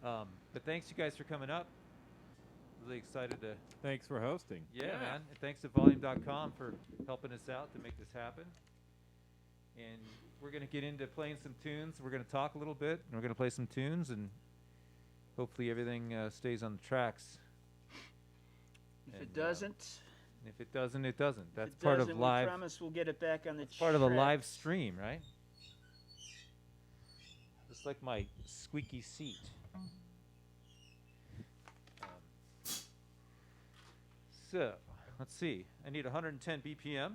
But thanks you guys for coming up. Really excited to. Thanks for hosting. Yeah, man. And thanks to Volume.com for helping us out to make this happen. And we're going to get into playing some tunes. We're going to talk a little bit, and we're going to play some tunes, and hopefully everything stays on the tracks. If it doesn't, if it doesn't, it doesn't. if That's it part doesn't, of live. we promise we'll get it back on the It's part of the track. live stream, right? Just like my squeaky seat. So, let's see. I need 110 BPM.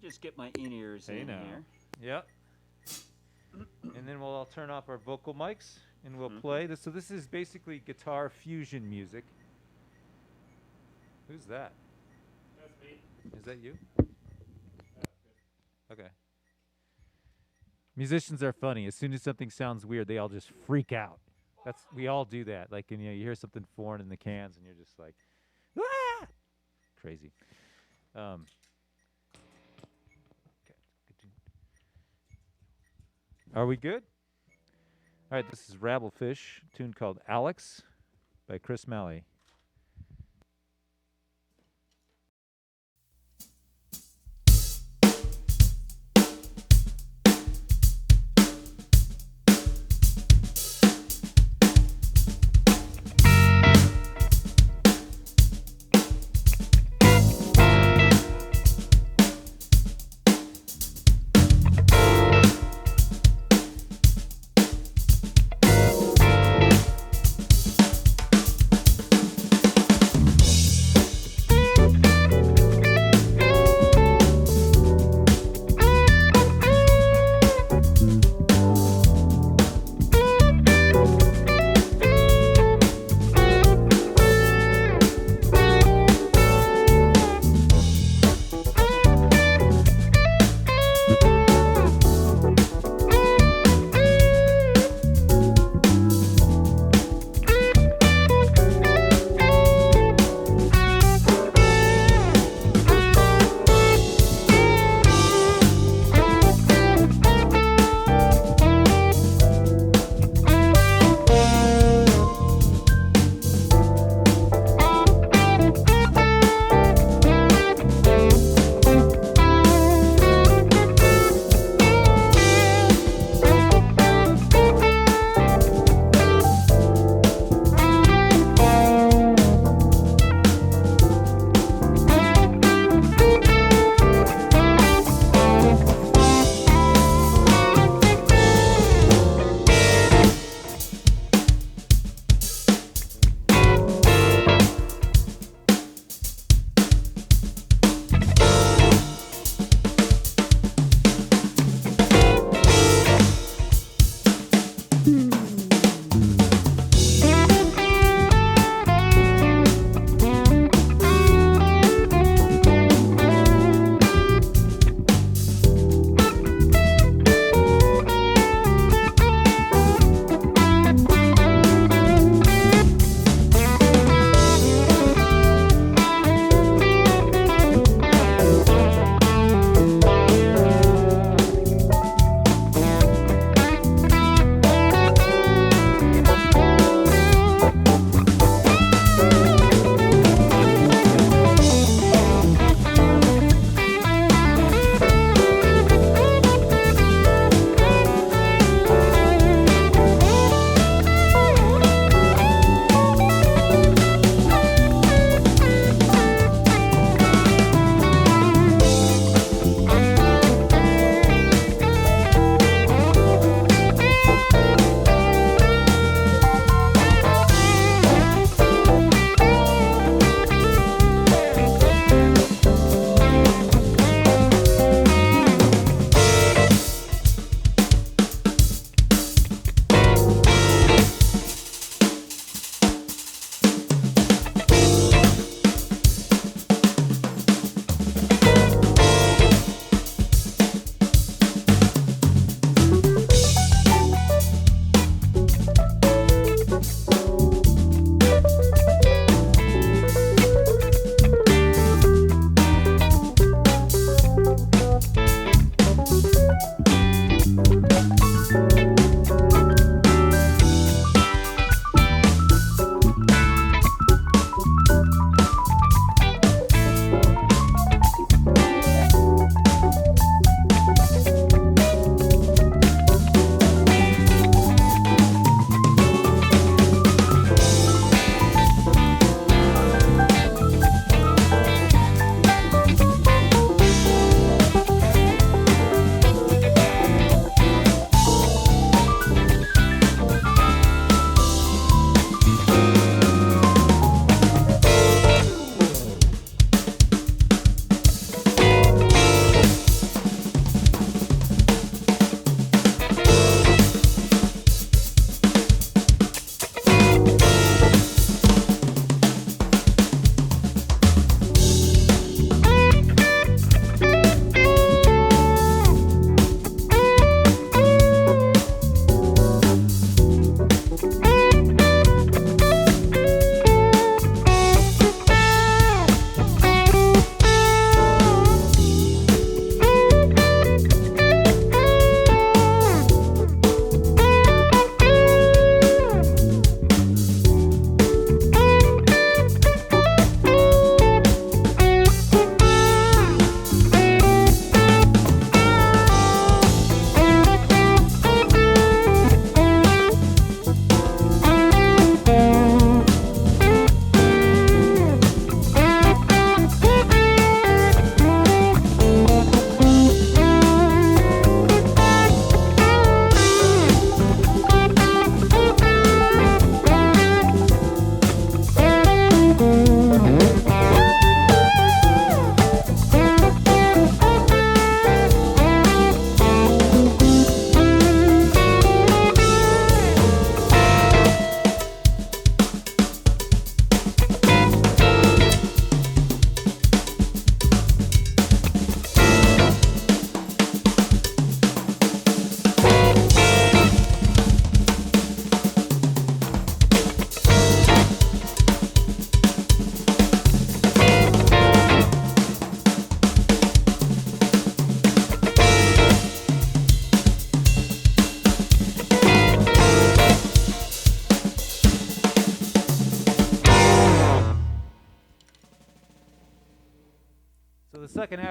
Just get my in-ears in now. here. Yep. And then we'll all turn off our vocal mics and we'll play this. So this is basically guitar fusion music. Who's that? That's me. Is that you? Okay. Musicians are funny. As soon as something sounds weird, they all just freak out. We all do that. Like, you hear something foreign in the cans, and you're just like, ah! Crazy. Okay. Are we good? All right. This is Rabblefish, a tune called Alex by Chris Malley.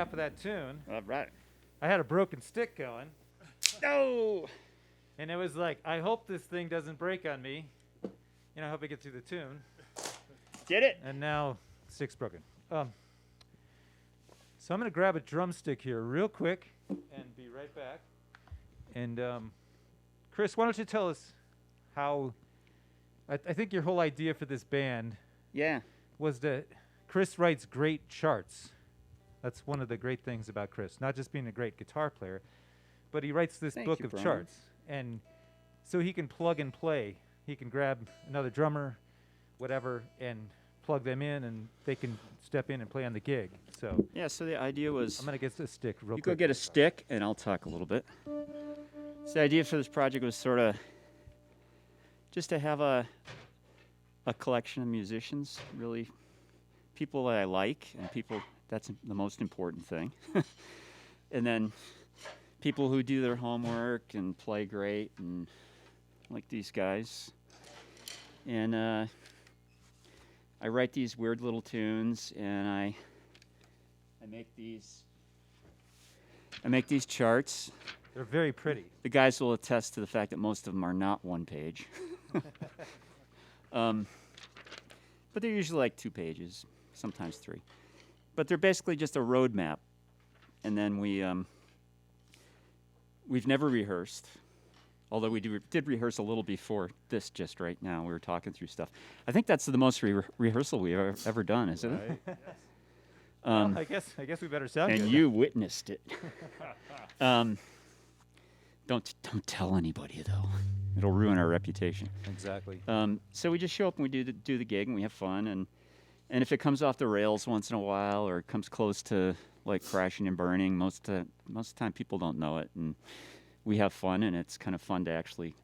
half of that tune, All right. I had a broken stick going. No. And it was like, I hope this thing doesn't break on me. I hope I get through the tune. Did it? And now, stick's broken. So I'm going to grab a drumstick here real quick and be right back. And Chris, why don't you tell us how, I think your whole idea for this band was that Chris writes great charts. That's one of the great things about Chris, not just being a great guitar player, but he writes this book of charts. And so he can plug and play. He can grab another drummer, whatever, and plug them in, and they can step in and play on the gig. So Yeah, so the idea was I'm going to get a stick real you quick. go get a stick, and I'll talk a little bit. So the idea for this project was sort of just to have a collection of musicians, really people that I like, and people, that's the most important thing. And then people who do their homework and play great, and like these guys. And I write these weird little tunes, and I make these charts. They're very pretty. The guys will attest to the fact that most of them are not one page. But they're usually like 2 pages, sometimes 3. But they're basically just a road map. And then we've never rehearsed, although we did rehearse a little before this just right now. We were talking through stuff. I think that's the most rehearsal we've ever done, isn't it? Yes. Well, I guess we better sound good. And you witnessed it. Don't tell anybody, though. It'll ruin our reputation. Exactly. So we just show up and we do the gig and we have fun. And if it comes off the rails once in a while or it comes close to like crashing and burning, most of the time people don't know it. And we have fun, and it's kind of fun to actually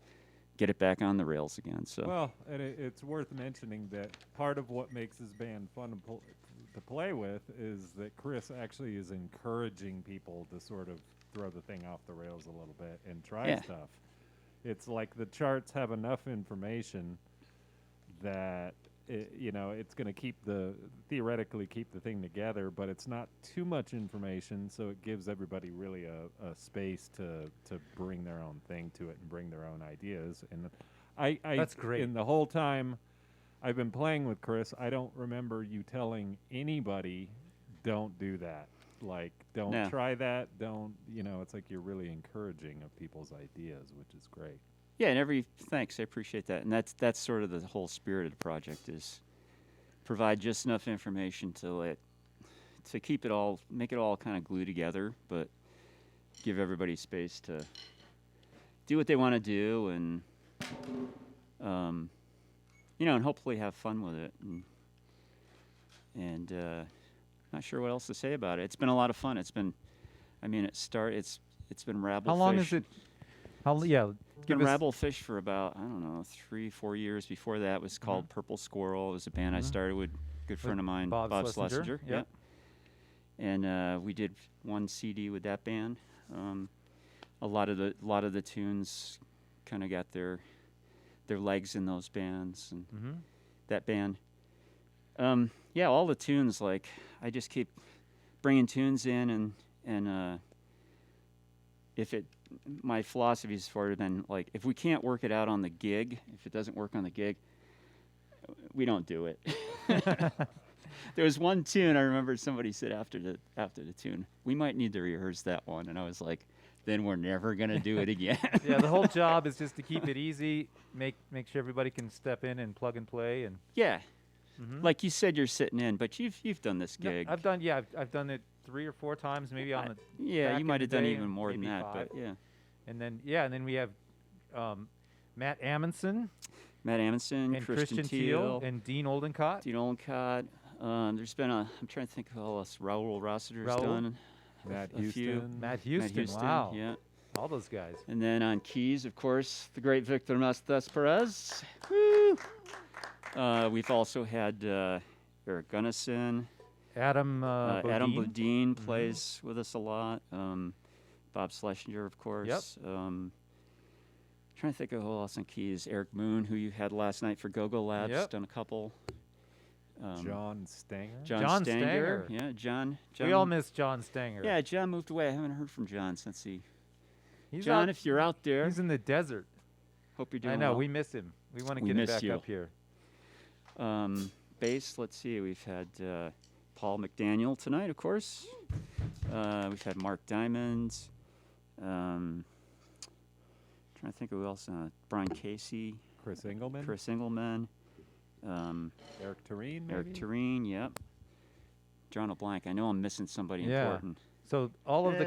get it back on the rails again. So Well, and it's worth mentioning that part of what makes this band fun to play with is that Chris actually is encouraging people to sort of throw the thing off the rails a little bit and try stuff. It's like the charts have enough information that it's going to theoretically keep the thing together, but it's not too much information, so it gives everybody really a space to bring their own thing to it and bring their own ideas. And That's great. In the whole time I've been playing with Chris, I don't remember you telling anybody, don't do that. Like, don't try that. Don't, it's like you're really encouraging of people's ideas, which is great. yeah, and thanks, I appreciate that. And that's sort of the whole spirit of the project is provide just enough information to keep it all, make it all kind of glue together, but give everybody space to do what they want to do and and hopefully have fun with it. And not sure what else to say about it. It's been a lot of fun. It's been Rabblefish. How long is it? It's been Rabblefish for about, 3-4 years. Before that, it was called Purple Squirrel. It was a band I started with a good friend of mine, Bob Schlesinger. Yeah. And we did one CD with that band. A lot of the tunes kind of got their legs in those bands and that band. All the tunes, like, I just keep bringing tunes in and my philosophy has sort of been, like, if we can't work it out on the gig, if it doesn't work on the gig, we don't do it. There was one tune I remember somebody said after the tune, we might need to rehearse that one, and I was like, then we're never gonna do it again. Yeah, the whole job is just to keep it easy, make sure everybody can step in and plug and play, and like you said, you're sitting in, but you've done this no, gig. I've done it 3 or 4 times, maybe on the back you might in have the done day, even more than maybe that, 5. but yeah. And then we have Matt Amundsen And Christian Thiel and Dean Oldencott. There's been I'm trying to think who else. Raoul Rossiter's Raoul. done Matt a few. Houston. Matt Houston, wow. Yeah. All those guys. And then on keys, of course, the great Victor Mestas Perez. Woo! We've also had Eric Gunnison. Adam Adam Bodine plays with us a lot. Bob Schlesinger, of course. Yep. Trying to think of who else on keys. Eric Moon, who you had last night for Go-Go Labs, done a couple. John Stanger. John Stanger. Yeah, John. We all miss John Stanger. Yeah, John moved away. I haven't heard from John since he. He's John, out- if you're out there, He's in the desert. hope you're doing I know. well. We miss him. We want to We get him miss back you. up here. Bass, let's see. We've had Paul McDaniel tonight, of course. We've had Mark Diamond. Trying to think of who else. Brian Casey, Chris Engelman. Chris Engelman, Eric Tureen. Eric maybe? Tureen, yep. Drawing a blank. I know I'm missing somebody Yeah. important. So all of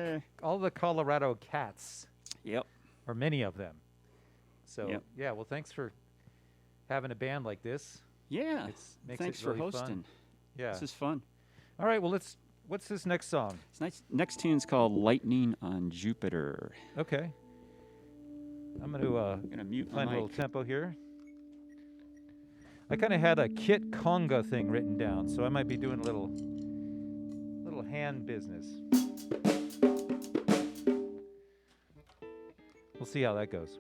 the Colorado cats, Yep. or many of them. So Yep. yeah, well, thanks for having a band like this. Yeah. Makes Thanks it for really fun. hosting. Yeah. This is fun. All right. Well, what's this next song? This next tune's called Lightning on Jupiter. Okay. I'm going to I'm gonna mute my find a little mic. tempo here. I kind of had a kit conga thing written down, so I might be doing a little hand business. We'll see how that goes.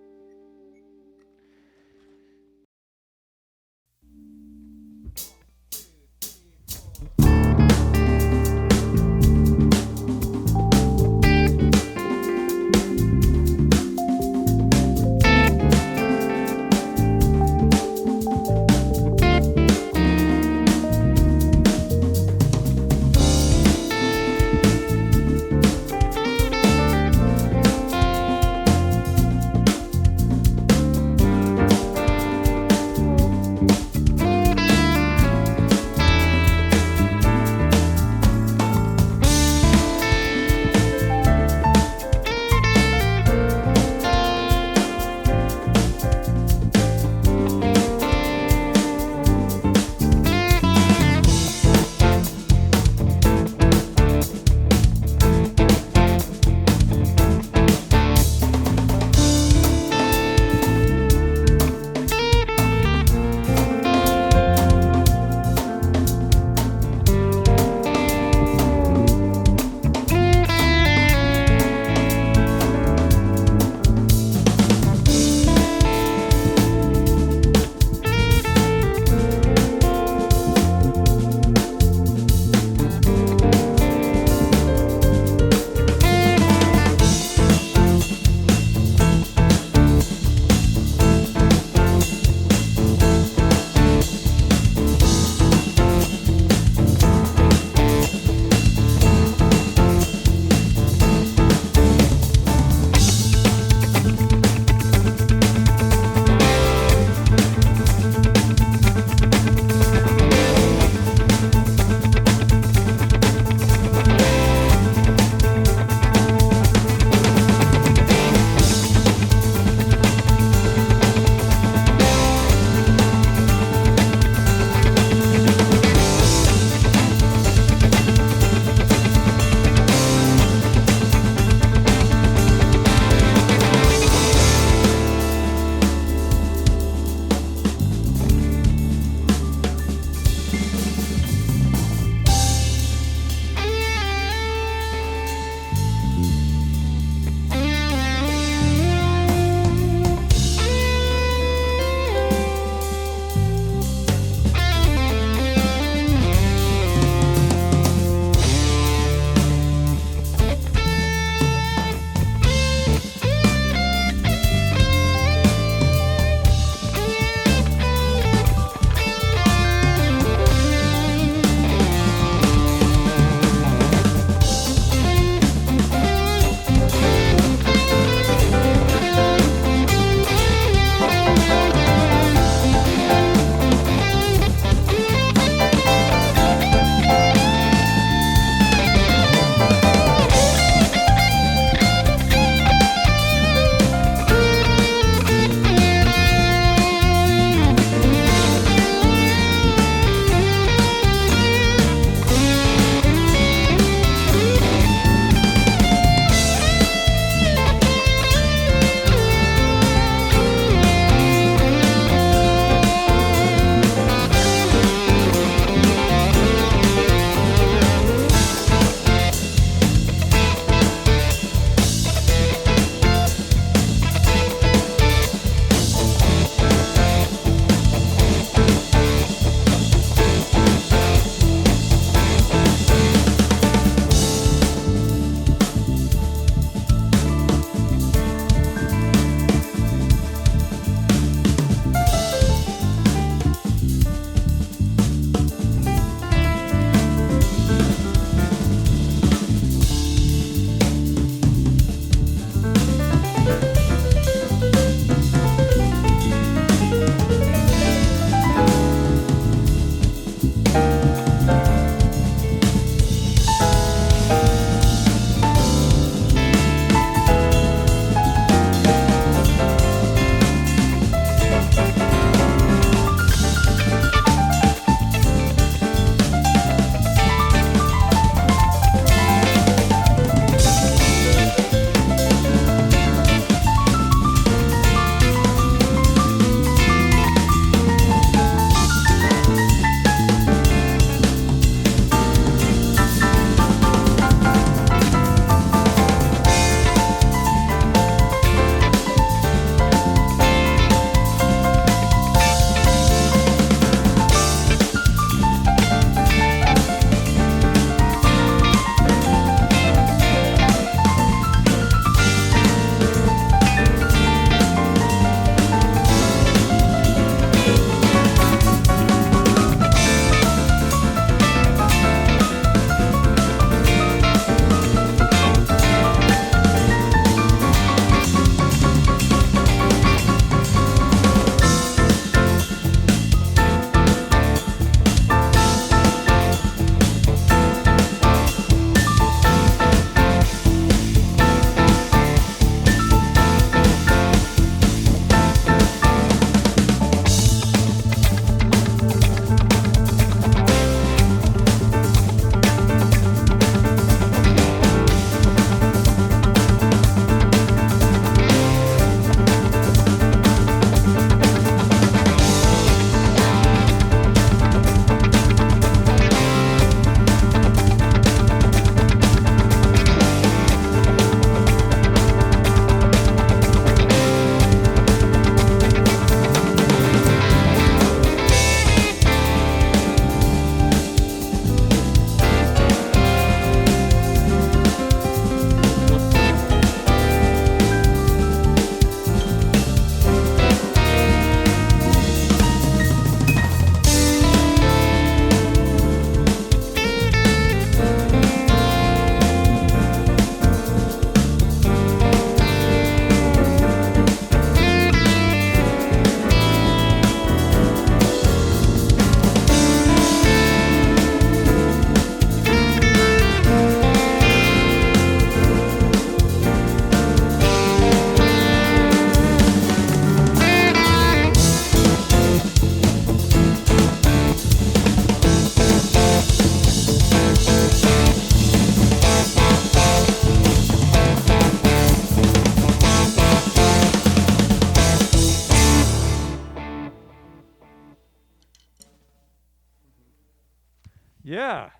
Yeah.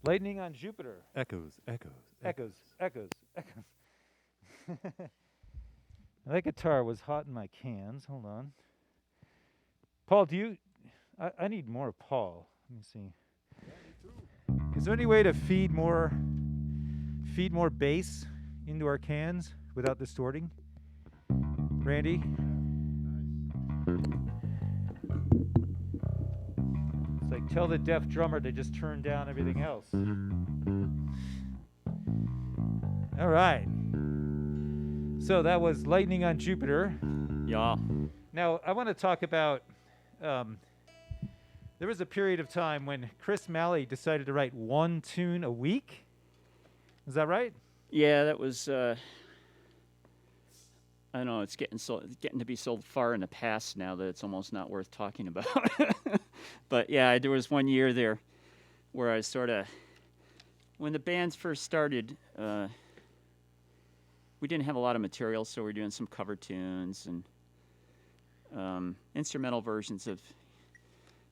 Lightning on Jupiter. Echoes. Echoes. That guitar was hot in my cans. Hold on. Paul, do you... I need more Paul. Let me see. Is there any way to feed more bass into our cans without distorting? Randy? It's like tell the deaf drummer to just turn down everything else. All right. So that was Lightning on Jupiter. Yeah. Now, I want to talk about... there was a period of time when Chris Malley decided to write one tune a week. Is that right? Yeah, that was. I don't know. It's getting to be so far in the past now that it's almost not worth talking about. But yeah, there was one year there where I sort of, when the bands first started, we didn't have a lot of material, so we were doing some cover tunes and instrumental versions of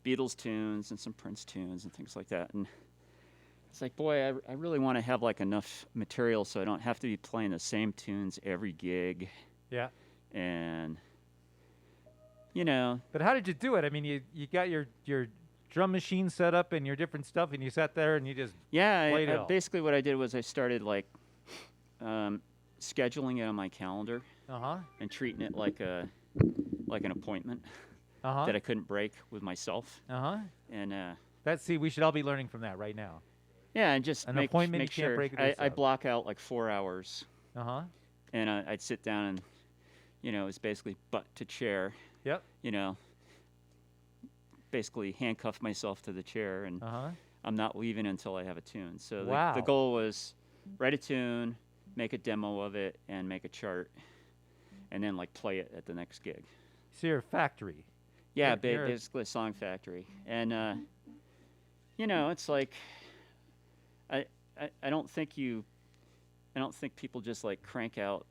Beatles tunes and some Prince tunes and things like that. And it's like, boy, I really want to have like enough material so I don't have to be playing the same tunes every gig. Yeah. And, you know. But how did you do it? I mean, you got your drum machine set up and your different stuff, and you sat there and you just played it all. Basically what I did was I started like scheduling it on my calendar and treating it like an appointment. That I couldn't break with myself. And we should all be learning from that right now. Yeah, and just an make appointment make you can't sure break with I yourself. block out like 4 hours. And I'd sit down and, you know, it's basically butt to chair. Yep. You know, basically handcuff myself to the chair, and I'm not leaving until I have a tune. So the goal was write a tune, make a demo of it, and make a chart, and then like play it at the next gig. So you're a factory. Yeah, basically a song factory. And, you know, it's like, I don't think people just like crank out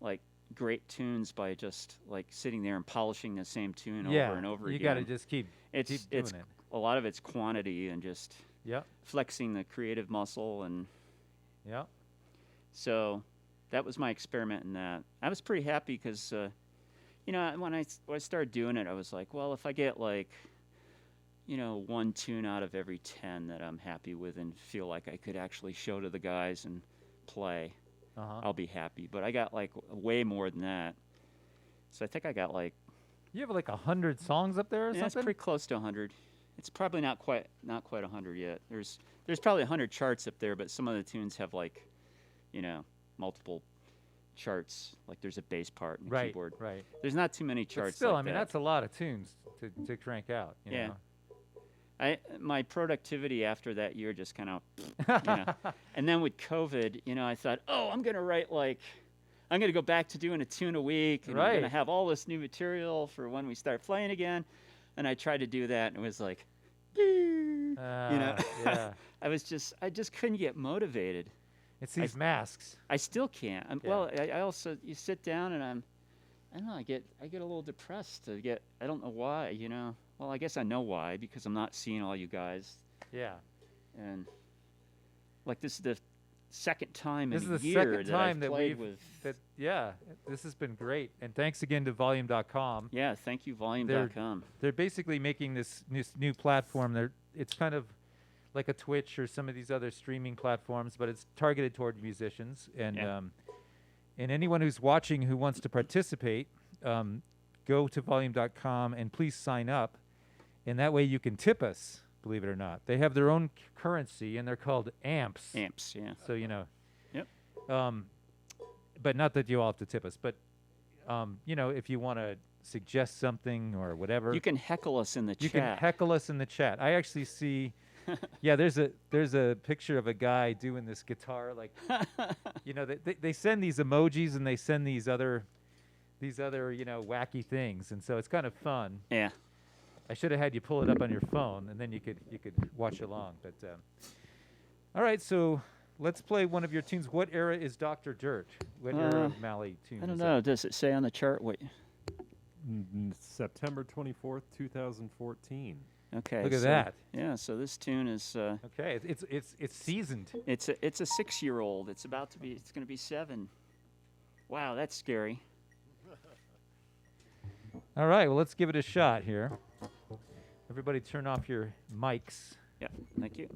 like great tunes by just like sitting there and polishing the same tune over and over again. You got to just keep doing it. A lot of it's quantity and just flexing the creative muscle. And so that was my experiment in that. I was pretty happy because, you know, when I started doing it, I was like, well, if I get like, you know, one tune out of every 10 that I'm happy with and feel like I could actually show to the guys and play, I'll be happy. But I got like way more than that. So I think I got like... You have like 100 songs up there or something? It's pretty close to 100. It's probably not quite 100 yet. There's probably 100 charts up there, but some of the tunes have like, you know, multiple charts. Like there's a bass part and a keyboard. Right. There's not too many charts. But still, like I mean, that's a lot of tunes to crank out. You know? My productivity after that year just kind of, you know. And then with COVID, you know, I thought, I'm going to go back to doing a tune a week, and I'm going to have all this new material for when we start playing again. And I tried to do that, and it was like, you know, I just couldn't get motivated. It's these masks. I still can't. Well, I also, you sit down and I don't know, I get a little depressed. I don't know why, you know. Well, I guess I know why, because I'm not seeing all you guys. Yeah. And like this is the second time in a year that I've played with. This has been great. And thanks again to Volume.com. Yeah, thank you, Volume.com. They're basically making this new platform. It's kind of like a Twitch or some of these other streaming platforms, but it's targeted toward musicians. And and anyone who's watching who wants to participate, go to Volume.com and please sign up. And that way you can tip us, believe it or not. They have their own currency, and they're called amps. Amps, yeah. So, you know. Yep. But not that you all have to tip us. But, you know, if you want to suggest something or whatever. You can heckle us in the chat. You can heckle us in the chat. I actually see... there's a picture of a guy doing this guitar. Like, you know, they send these emojis and they send these other, you know, wacky things. And so it's kind of fun. Yeah. I should have had you pull it up on your phone, and then you could watch along. But all right, so let's play one of your tunes. What era is Dr. Dirt? What era of Malley tune? I don't know. Does it say on the chart what? September 24th, 2014. Okay. Look at so- that. Yeah. So this tune is Okay, it's seasoned. it's a 6-year-old. It's going to be 7. Wow, that's scary. All right, well, let's give it a shot here. Everybody turn off your mics. Yeah. Thank you.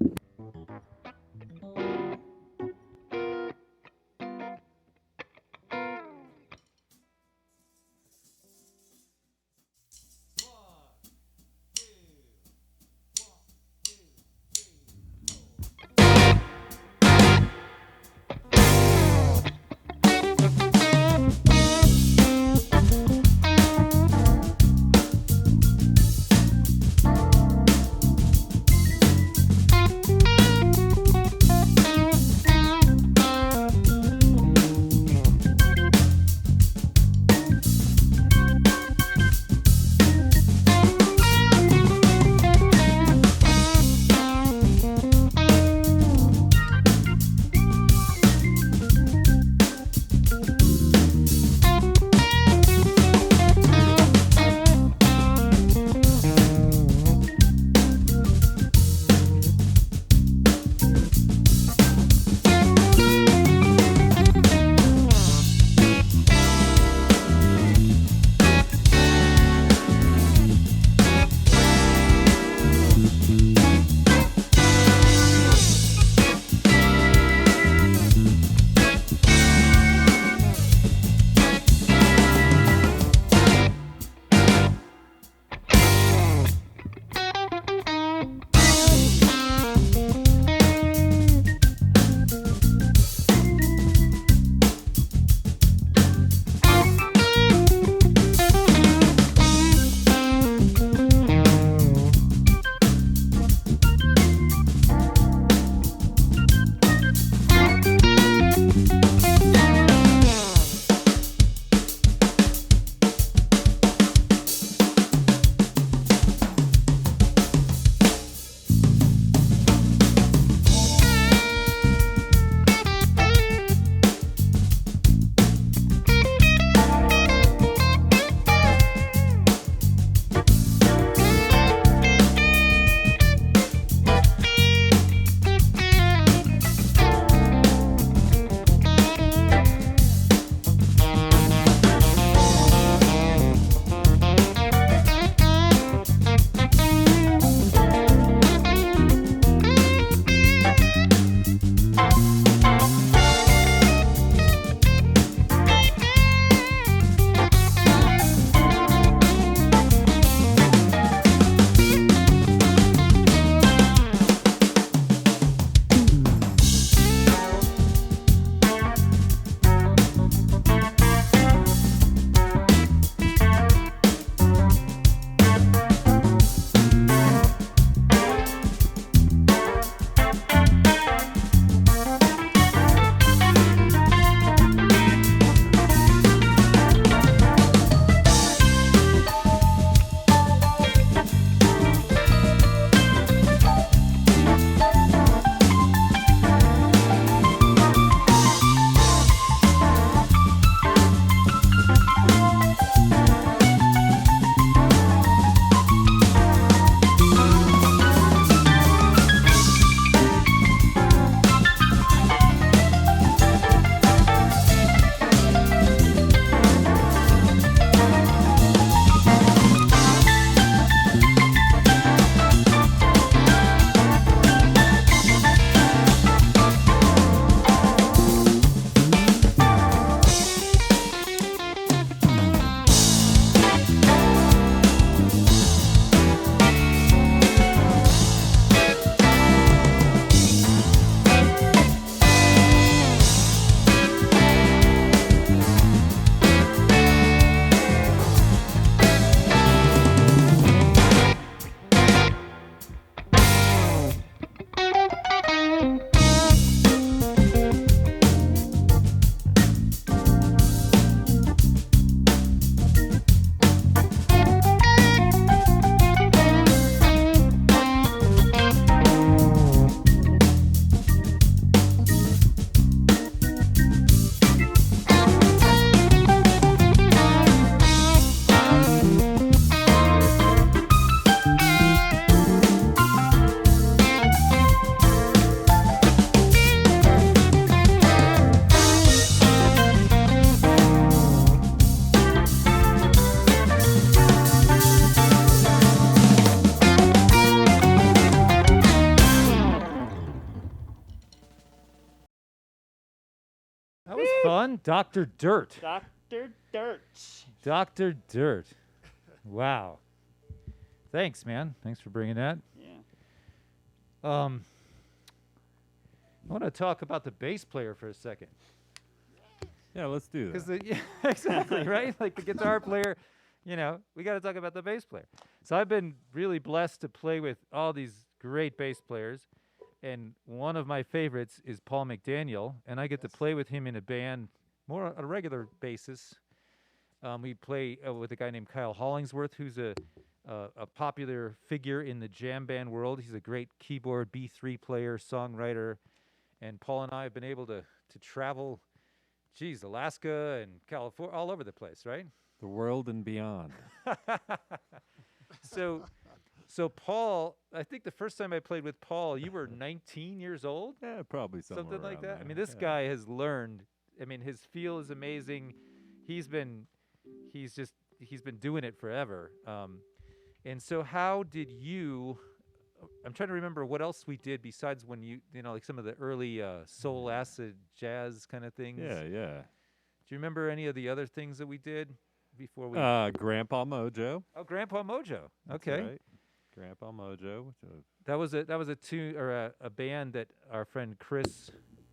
everyone. Dr. Dirt. Dr. Dirt. Dr. Dirt. Wow. Thanks, man. Thanks for bringing that. Yeah. I want to talk about the bass player for a second. Yeah, let's do that. Because yeah, exactly, right? Like the guitar player, we got to talk about the bass player. So I've been really blessed to play with all these great bass players, and one of my favorites is Paul McDaniel, and I get to play with him in a band more on a regular basis. We play with a guy named Kyle Hollingsworth, who's a popular figure in the jam band world. He's a great keyboard B3 player, songwriter, and Paul and I have been able to travel, Alaska and California, all over the place, right? The world and beyond. So Paul, I think the first time I played with Paul, you were 19 years old? Yeah, probably Something like around that. I there. mean, this guy has learned. I mean, his feel is amazing. He's been doing it forever. And so how did you, I'm trying to remember what else we did besides when like some of the early soul acid jazz kind of things. Yeah. Do you remember any of the other things that we did before we? Grandpa Mojo. Oh, Grandpa Mojo. That's Okay. right. Grandpa Mojo. That was a tune or a band that our friend Chris,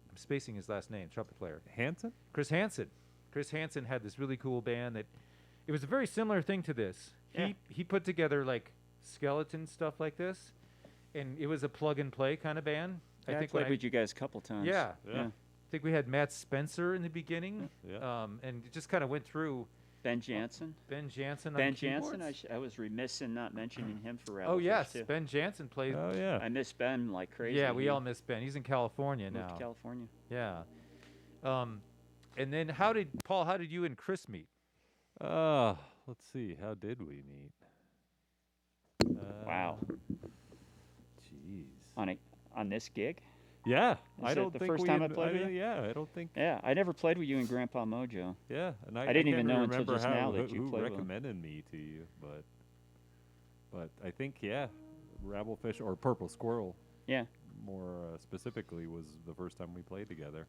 I'm spacing his last name, trumpet player. Hansen? Chris Hansen. Chris Hansen had this really cool band that it was a very similar thing to this. Yeah. He put together like skeleton stuff like this, and it was a plug and play kind of band. Yeah, I played with you guys a couple times. Yeah. Yeah. I think we had Matt Spencer in the beginning, Yeah. and it just kind of went through. Ben Jansen. Ben Jansen. Ben on Jansen. keyboards. I was remiss in not mentioning him for Rabblefish Oh yes, too. Ben Jansen played. Oh, yeah. I miss Ben like crazy. Yeah, we He all miss Ben. He's in California moved now. to California. Yeah. And then how did you and Chris meet? Let's see. How did we meet? Wow. Jeez. On this gig. Yeah. Is I it don't the think first we time had- I played with you? Yeah, I don't think. Yeah, I never played with you and Grandpa Mojo. Yeah, and I didn't even can't know until remember just how, now that you who played with 'em. recommended me to you, but I think Rabblefish or Purple Squirrel. Yeah. More specifically, was the first time we played together.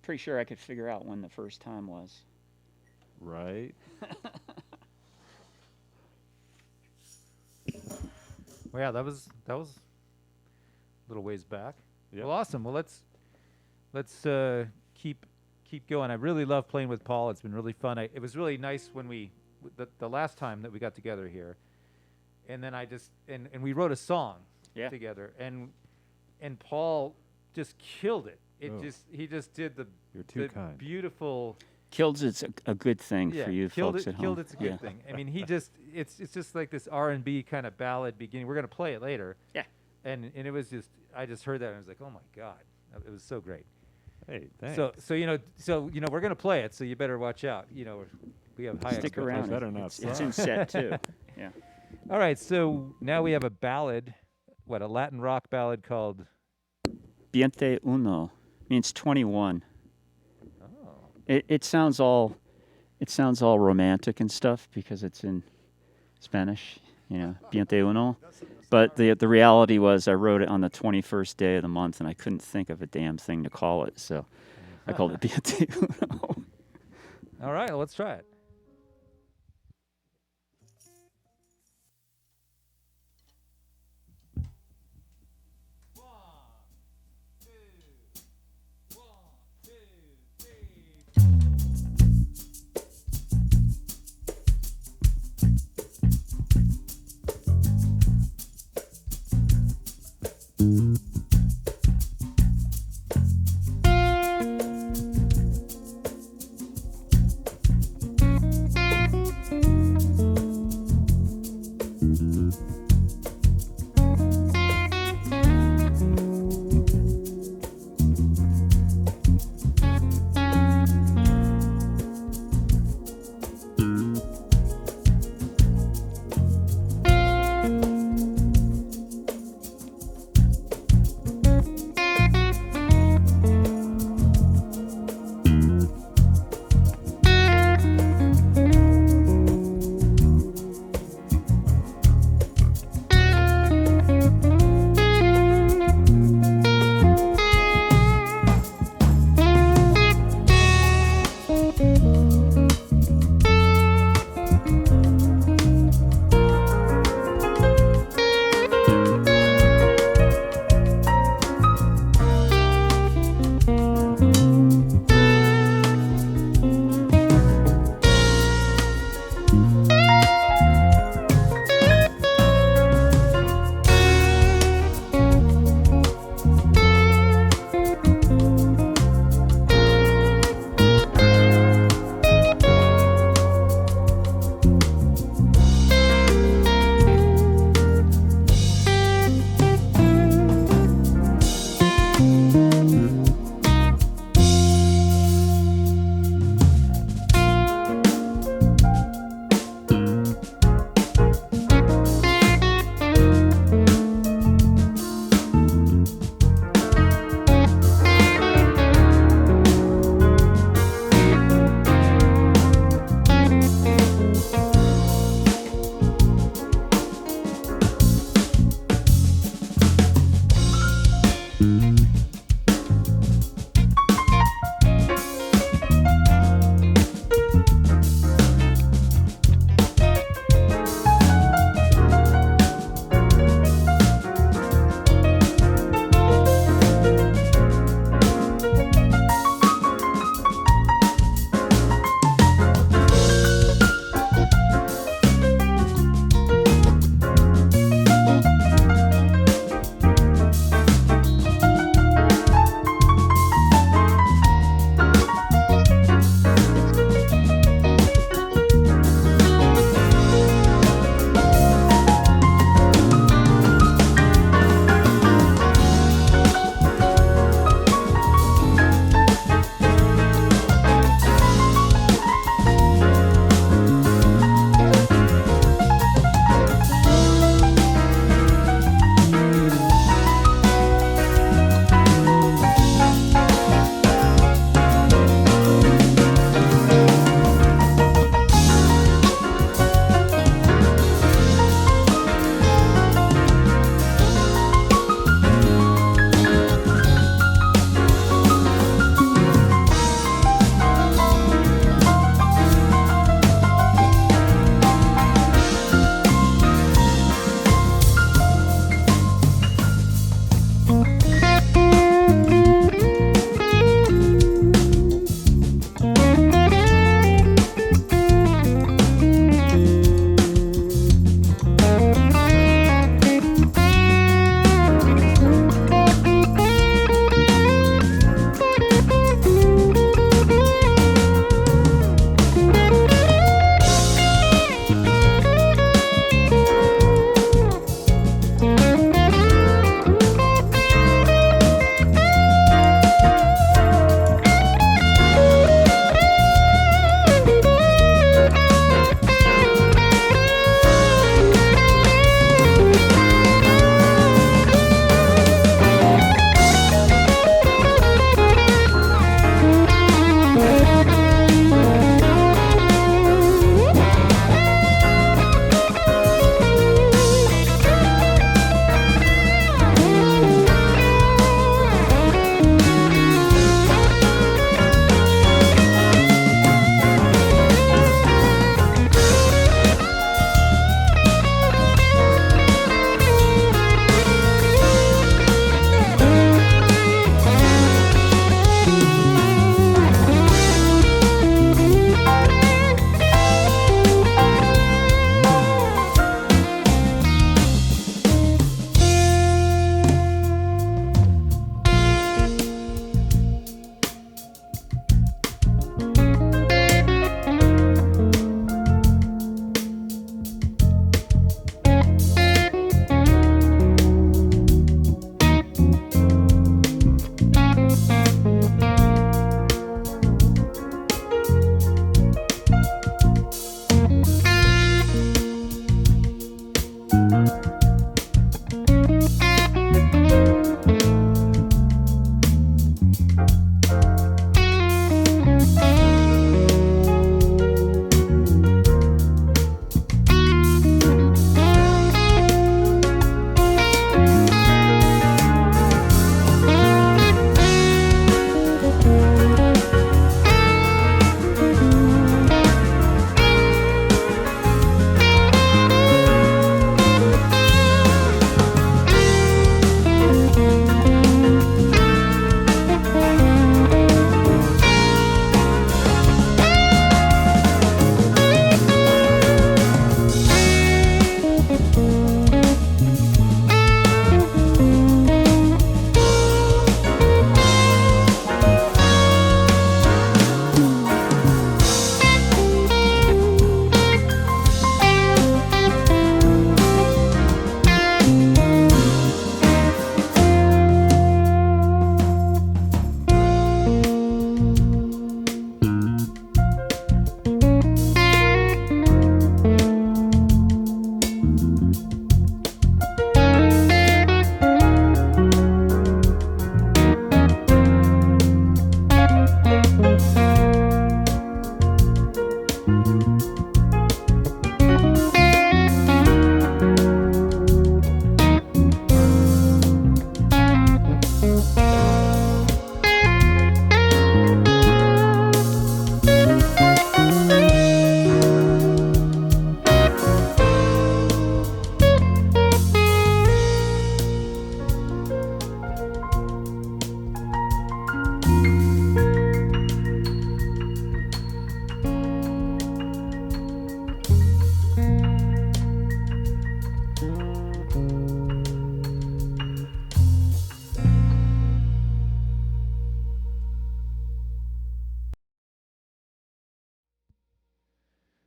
Pretty sure I could figure out when the first time was. Right. Well, yeah, that was a little ways back. Yep. Well, awesome. Well, let's keep going. I really love playing with Paul. It's been really fun. It was really nice when the last time that we got together here, and then and we wrote a song together, and Paul just killed it. He just did the You're too kind. beautiful. Killed it's a good thing for you killed folks it, at home. Killed it's a good thing. I mean, it's just like this R&B kind of ballad beginning. We're gonna play it later. Yeah. And it was I just heard that and I was like, oh my God, it was so great. Hey, thanks. So we're gonna play it. So you better watch out. We have high Stick around. Better not It's in set too. Yeah. All right. So now we have a ballad, a Latin rock ballad called. 21 means 21. Oh. It sounds all romantic and stuff because it's in Spanish, 21. But the reality was I wrote it on the 21st day of the month and I couldn't think of a damn thing to call it, so I called it 21. All right. Well, let's try it.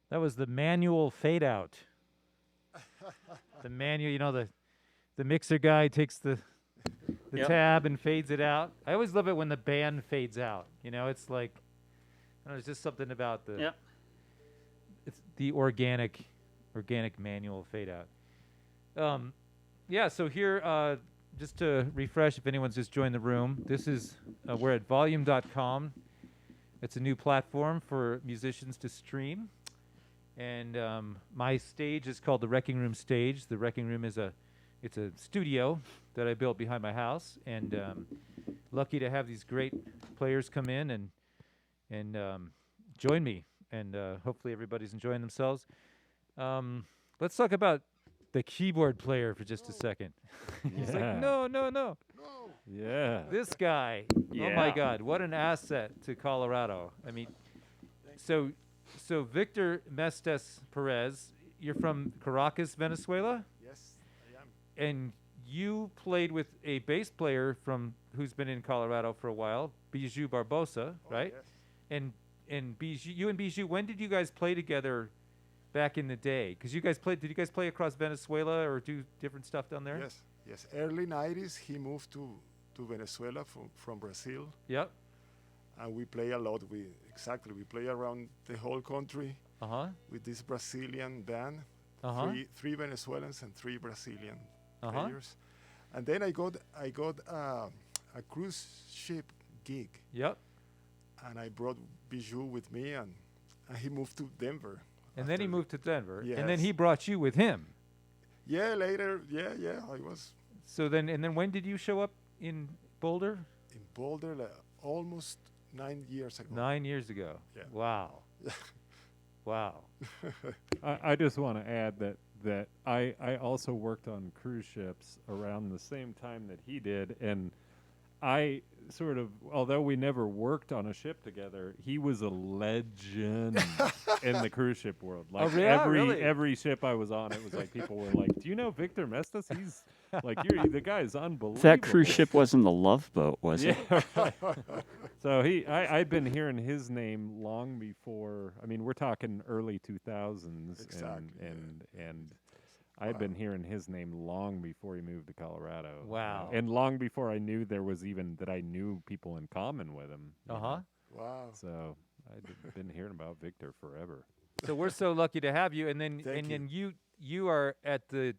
That was the manual fade out. The manual, the mixer guy takes the Yep. tab and fades it out. I always love it when the band fades out. It's like, I don't know, there's just something about Yep. it's the organic manual fade out. Yeah, so here, just to refresh, if anyone's just joined the room, this is, we're at volume.com. It's a new platform for musicians to stream. And my stage is called the Wreckingroom stage. The Wreckingroom is it's a studio that I built behind my house, and lucky to have these great players come in and join me. And hopefully everybody's enjoying themselves. Let's talk about the keyboard player for just a second. He's like, Yeah. no. Yeah. This guy, oh my Yeah. God, what an asset to Colorado. I mean, so Victor Mestas Perez, you're from Caracas, Venezuela, Yes, I am. and you played with a bass player who's been in Colorado for a while, Bijou Barbosa, Oh, right? Yes. And Bijou, you and Bijou, when did you guys play together back in the day? Because did you guys play across Venezuela or do different stuff down there? Yes. Early 90s, he moved to Venezuela from Brazil, Yep. and we play a lot. We play around the whole country Uh-huh. with this Brazilian band. Uh-huh. Three Venezuelans and 3 Brazilian Uh-huh. players. And then I got a cruise ship gig, Yep. and I brought Bijou with me, and he moved to Denver. And then he after- moved to Denver. And then Yes. he brought you with him. Yeah, later. Yeah. I was So then when did you show up in Boulder? in Boulder almost 9 years ago. 9 years ago. Yeah. Wow. Wow. I just want to add that I also worked on cruise ships around the same time that he did, and I sort of, although we never worked on a ship together, he was a legend in the cruise ship world. Like really? every ship I was on, it was like people were like, "Do you know Victor Mestas? He's like the guy is unbelievable." That cruise ship wasn't the Love Boat, was it? Yeah. Right. So I'd been hearing his name long before. I mean, we're talking early 2000s, Exactly, yeah. and I'd been hearing his name long before he moved to Colorado. Wow. And long before I knew I knew people in common with him. you Uh-huh. know. Wow. So I'd been hearing about Victor forever. So we're so lucky to have you. And then Thank then you are at the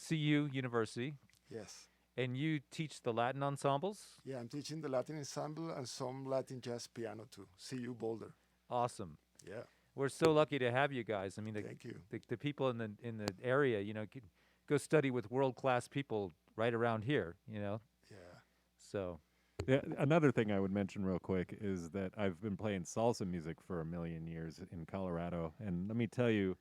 CU University, Yes. and you teach the Latin ensembles. Yeah, I'm teaching the Latin ensemble and some Latin jazz piano too. CU Boulder. Awesome. Yeah. We're so lucky to have you guys. I mean, Thank you. the people in the area, could go study with world-class people right around here, Yeah. So, Yeah, another thing I would mention real quick is that I've been playing salsa music for a million years in Colorado, and let me tell you,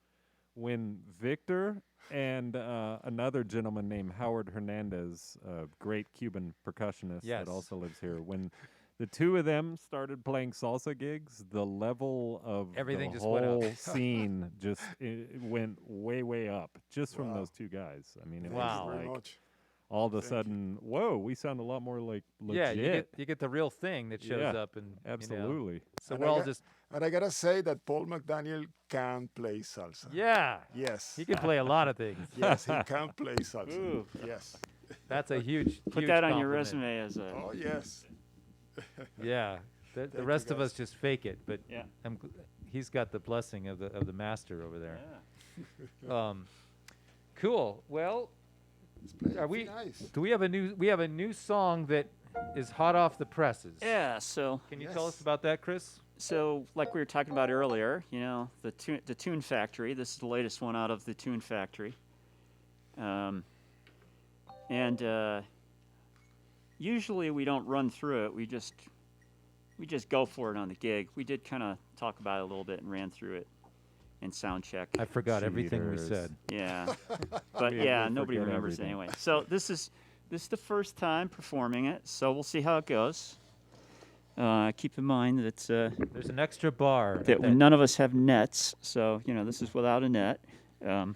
when Victor and another gentleman named Howard Hernandez, a great Cuban percussionist Yes. that also lives here, when the two of them started playing salsa gigs, the level of Everything the just went up. whole scene just it went way up just from Wow. those two guys. I mean, it Wow. was Thank you very like much. all of a Thank you. sudden, whoa, we sound a lot more like yeah, legit. you get the real thing that shows Yeah, up, and Absolutely. So And we're I all got- just And I gotta say that Paul McDaniel can play salsa. yeah. Yes. He can play a lot of things. Yes, he can play salsa. Ooh. Yes. That's a huge Put huge that on your compliment. resume as a. Oh yes. Yeah. The Thank you, rest of guys. us just fake it, but Yeah. he's got the blessing of the master over there. Yeah. Cool. Well, are we? Nice. Do we have a new song that is hot off the presses? Yeah. So Can you tell us Yes. about that, Chris? like we were talking about earlier, the Tune Factory. This is the latest one out of the Tune Factory. And usually we don't run through it. We just go for it on the gig. We did kind of talk about it a little bit and ran through it in sound check. I forgot everything we Cheaters. said. Yeah, but We yeah, nobody forget remembers everything. anyway. So this is the first time performing it. So we'll see how it goes. Keep in mind that There's an extra bar. at that none of us have nets, so this is without a net. Yeah,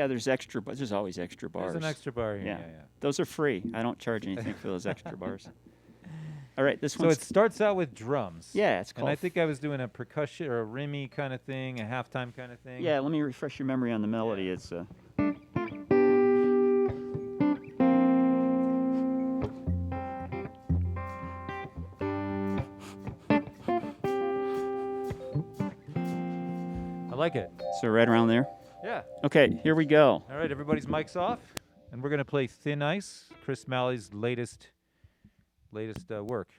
there's extra. There's always extra bars. There's an extra bar here. Yeah. Yeah. Those are free. I don't charge anything for those extra bars. All right, this So one's it starts out with drums. yeah, it's And called. I think I was doing a percussion or a rimmy kind of thing, a halftime kind of thing. Yeah, let me refresh your memory on the melody. Yeah. It's I like it. so right around there. Yeah. Okay, here we go. All right, everybody's mics off, and we're gonna play "Thin Ice," Chris Malley's latest work.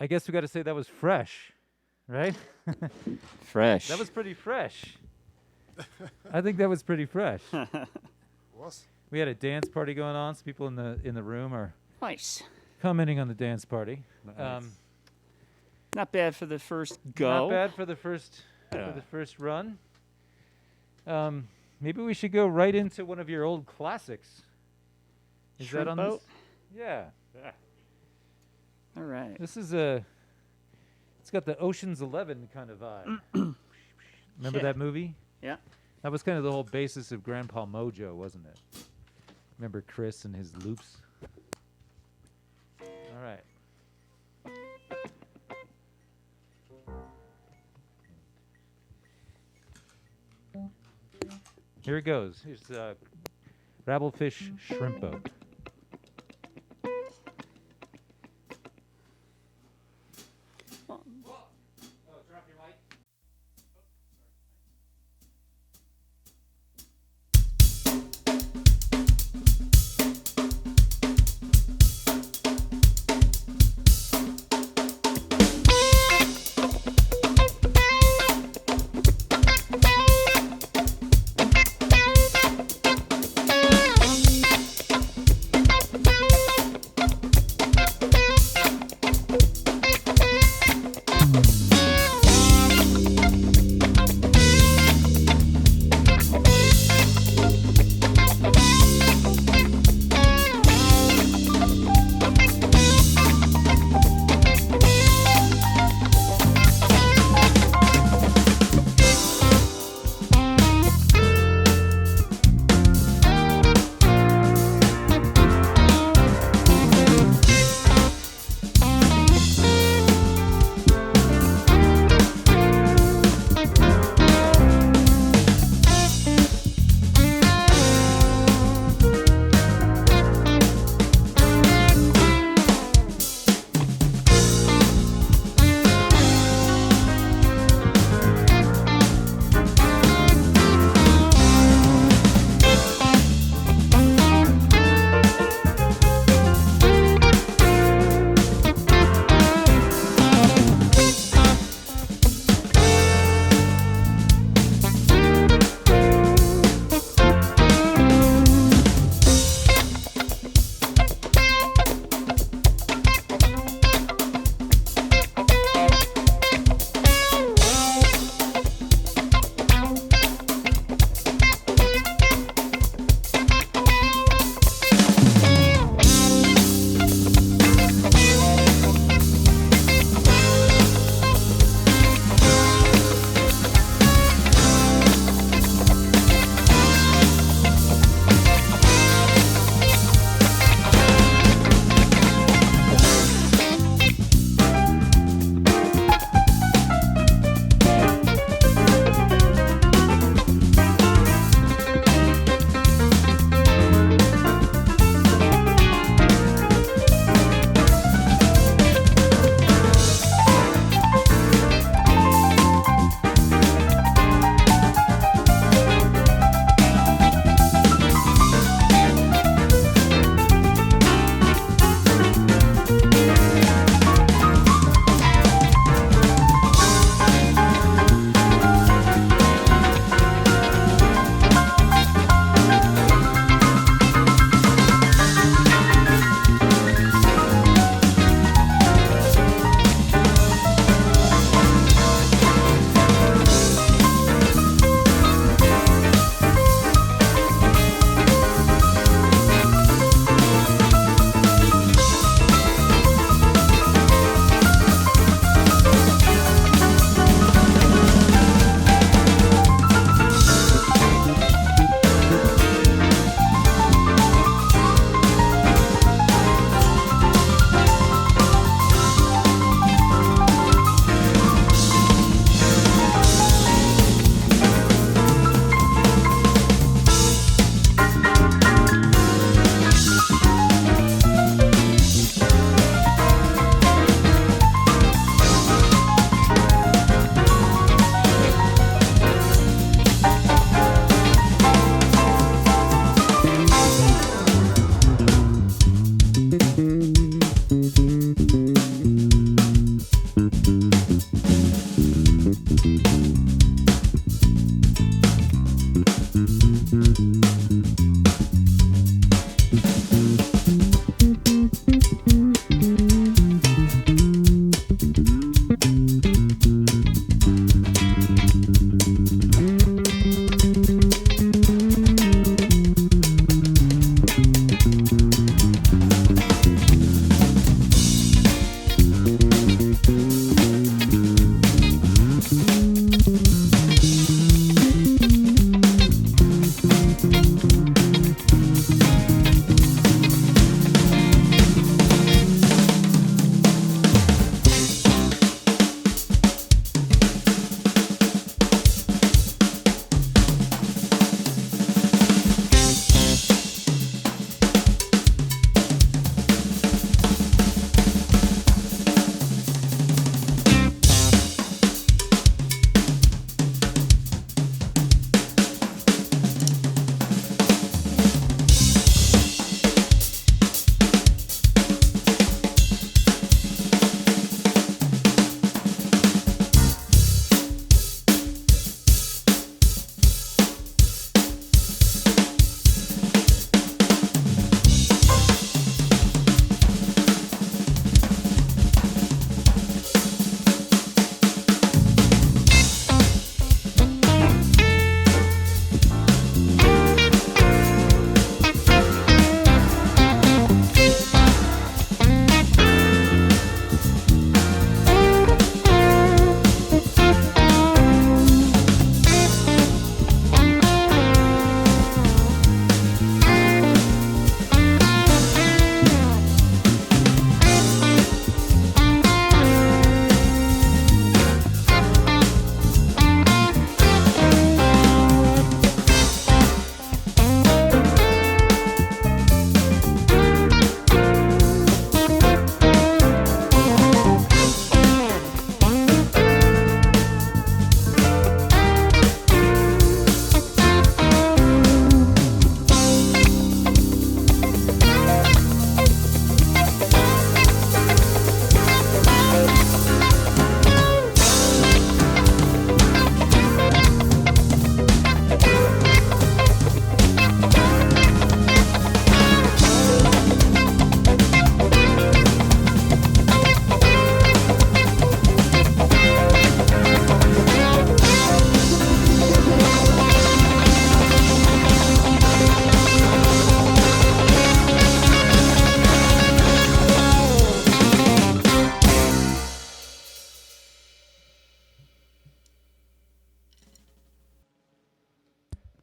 I guess we got to say that was fresh, right? Fresh. That was pretty fresh. I think that was pretty fresh. Was? We had a dance party going on. Some people in the room are nice. commenting on the dance party. Nice. Not bad for the first go. Not bad for the first Yeah. run. Maybe we should go right into one of your old classics. Is Shrimp that on boat? this? Yeah. Yeah. All right. This is it's got the Ocean's 11 kind of vibe. Remember Yeah. that movie? Yeah. That was kind of the whole basis of Grandpa Mojo, wasn't it? Remember Chris and his loops? All right. Here it goes. Here's Rabblefish Shrimp Boat.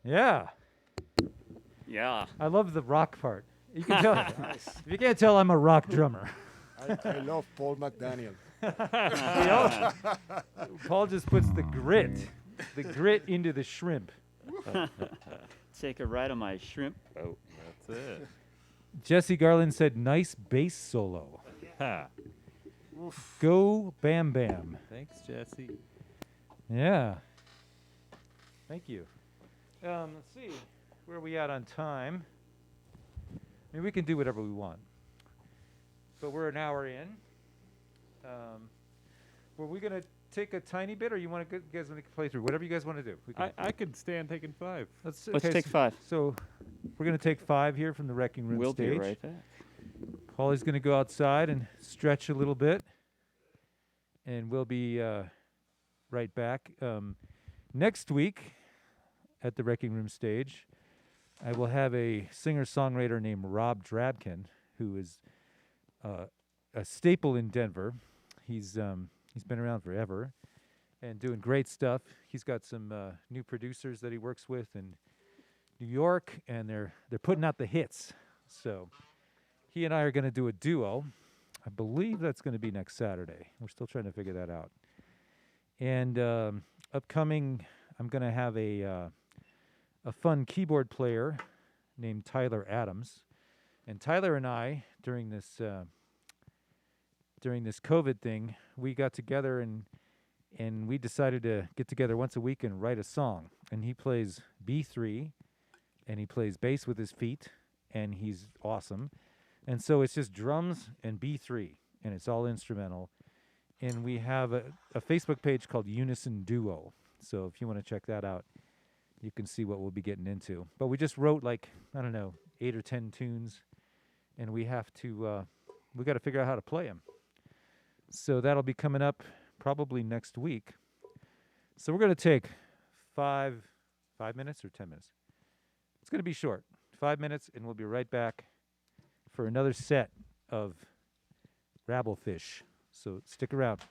Yeah. Yeah. I love the rock part. You can tell. If you can't tell, I'm a rock drummer. I love Paul McDaniel. Paul just puts the grit into the shrimp. Take a ride on my shrimp boat. That's it. Jesse Garland said, "Nice bass solo. Ha. Go Bam Bam." Thanks, Jesse. Yeah. Thank you. Let's see. Where are we at on time? I mean, we can do whatever we want. But we're an hour in. Were we going to take a tiny bit, or you want to guys want to play through? Whatever you guys want to do. We can I could stand taking 5. Let's okay, take 5. So we're going to take 5 here from the Wrecking Room We'll stage. be right back. Paulie's going to go outside and stretch a little bit. And we'll be right back. Next week at the Wrecking Room stage, I will have a singer-songwriter named Rob Drabkin, who is a staple in Denver. He's been around forever and doing great stuff. He's got some new producers that he works with in New York, and they're putting out the hits. So he and I are going to do a duo. I believe that's going to be next Saturday. We're still trying to figure that out. And upcoming, I'm going to have a fun keyboard player named Tyler Adams. And Tyler and I, during this COVID thing, we got together and we decided to get together once a week and write a song. And he plays B3, and he plays bass with his feet, and he's awesome. And so it's just drums and B3, and it's all instrumental. And we have a Facebook page called Unison Duo. So if you want to check that out, you can see what we'll be getting into. But we just wrote 8 or 10 tunes, and we have to, we got to figure out how to play them. So that'll be coming up probably next week. So we're going to take 5 minutes or 10 minutes. It's going to be short, 5 minutes, and we'll be right back for another set of Rabblefish. So stick around.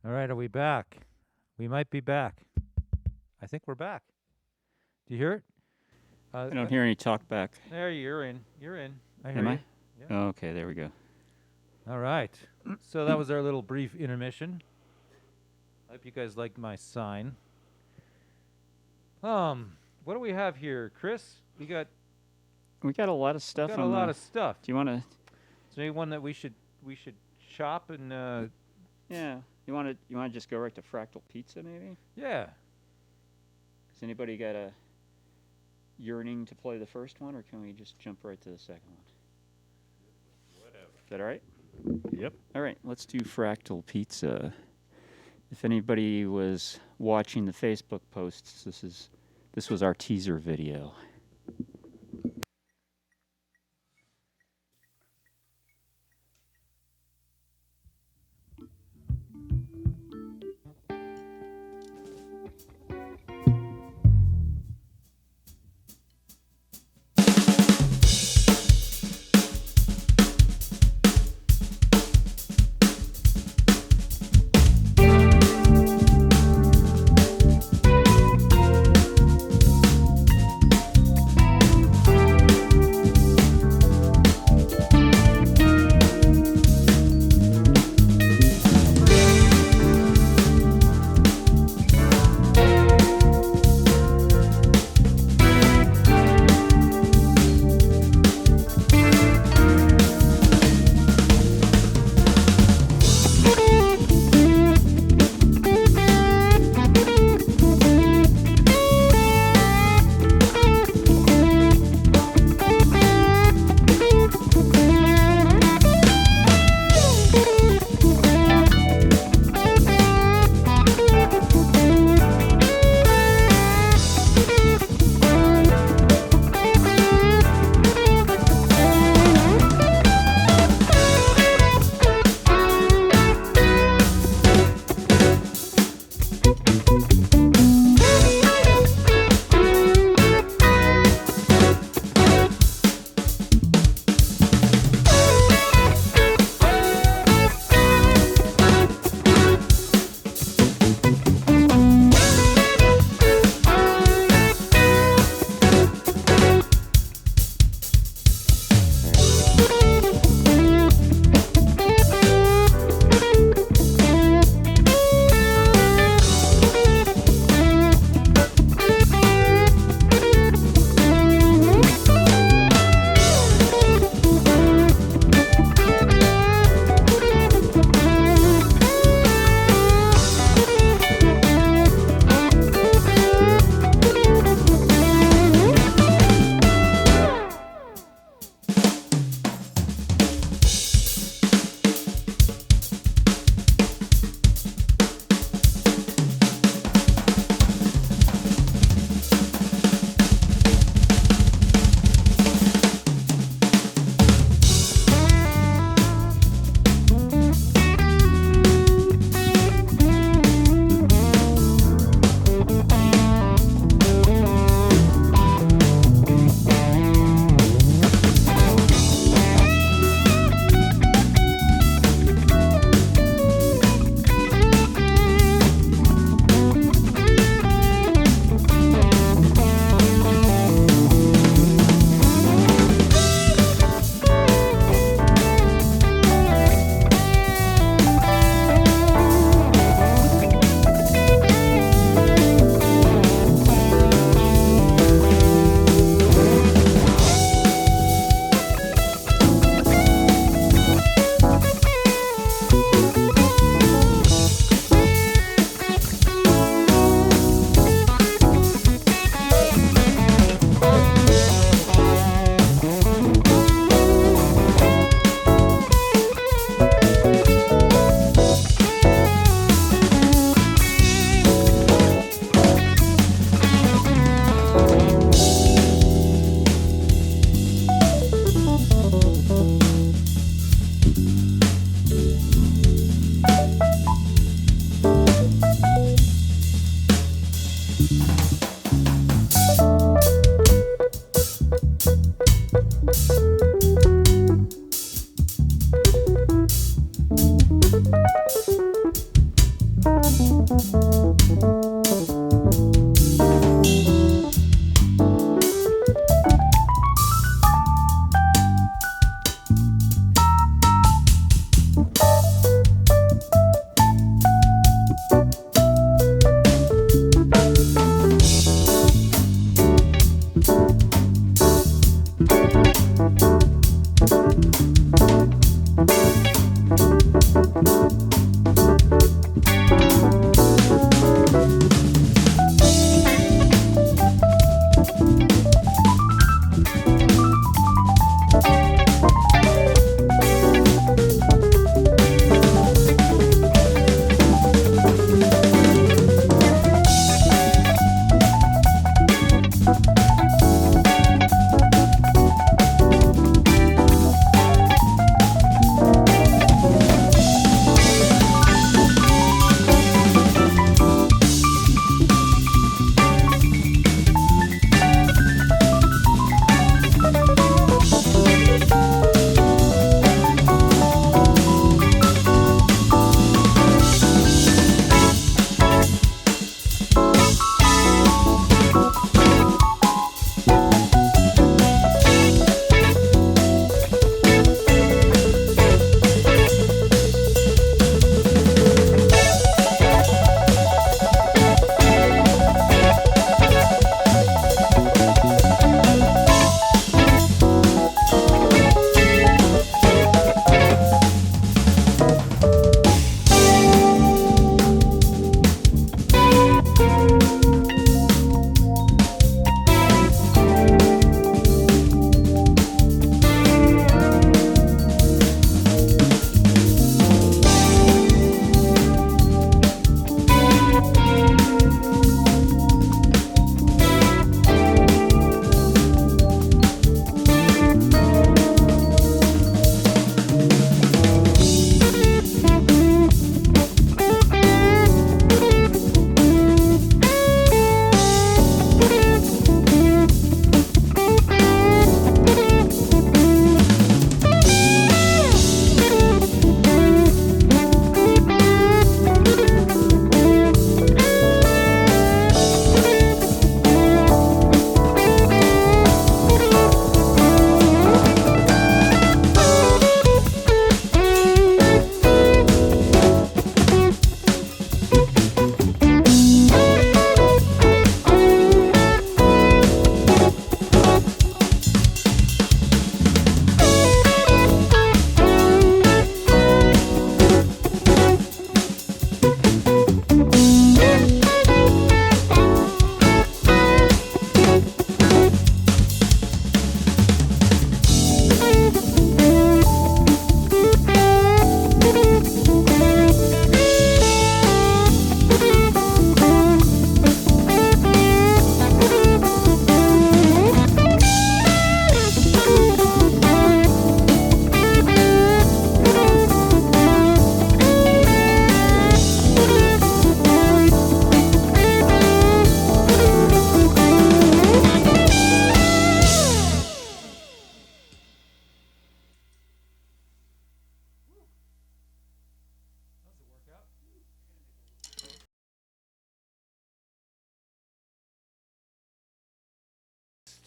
All right, are we back? We might be back. I think we're back. Do you hear it? I don't hear any talk back. There, you're in. You're in. I hear Am you. I? Yeah. Oh, okay, there we go. All right. So that was our little brief intermission. I hope you guys liked my sign. What do we have here, Chris? We got a lot of stuff. a lot of stuff. Do you want to? Is there any one that we should chop and Yeah. You want to just go right to Fractal Pizza, maybe? yeah. Has anybody got a yearning to play the first one, or can we just jump right to the second one? Whatever. that all right? Yep. All right, let's do Fractal Pizza. If anybody was watching the Facebook posts, this was our teaser video.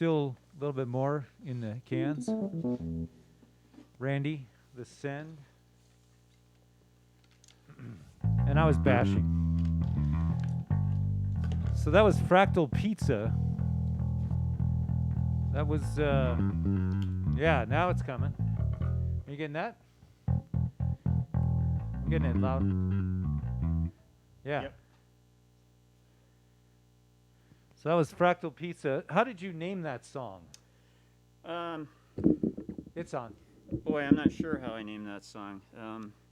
still a little bit more in the cans. Randy, the Send. And I was bashing. So that was Fractal Pizza. That was, yeah, now it's coming. Are you getting that? I'm getting it loud. Yeah. Yep. So that was Fractal Pizza. How did you name that song? It's on. Boy, I'm not sure how I named that song.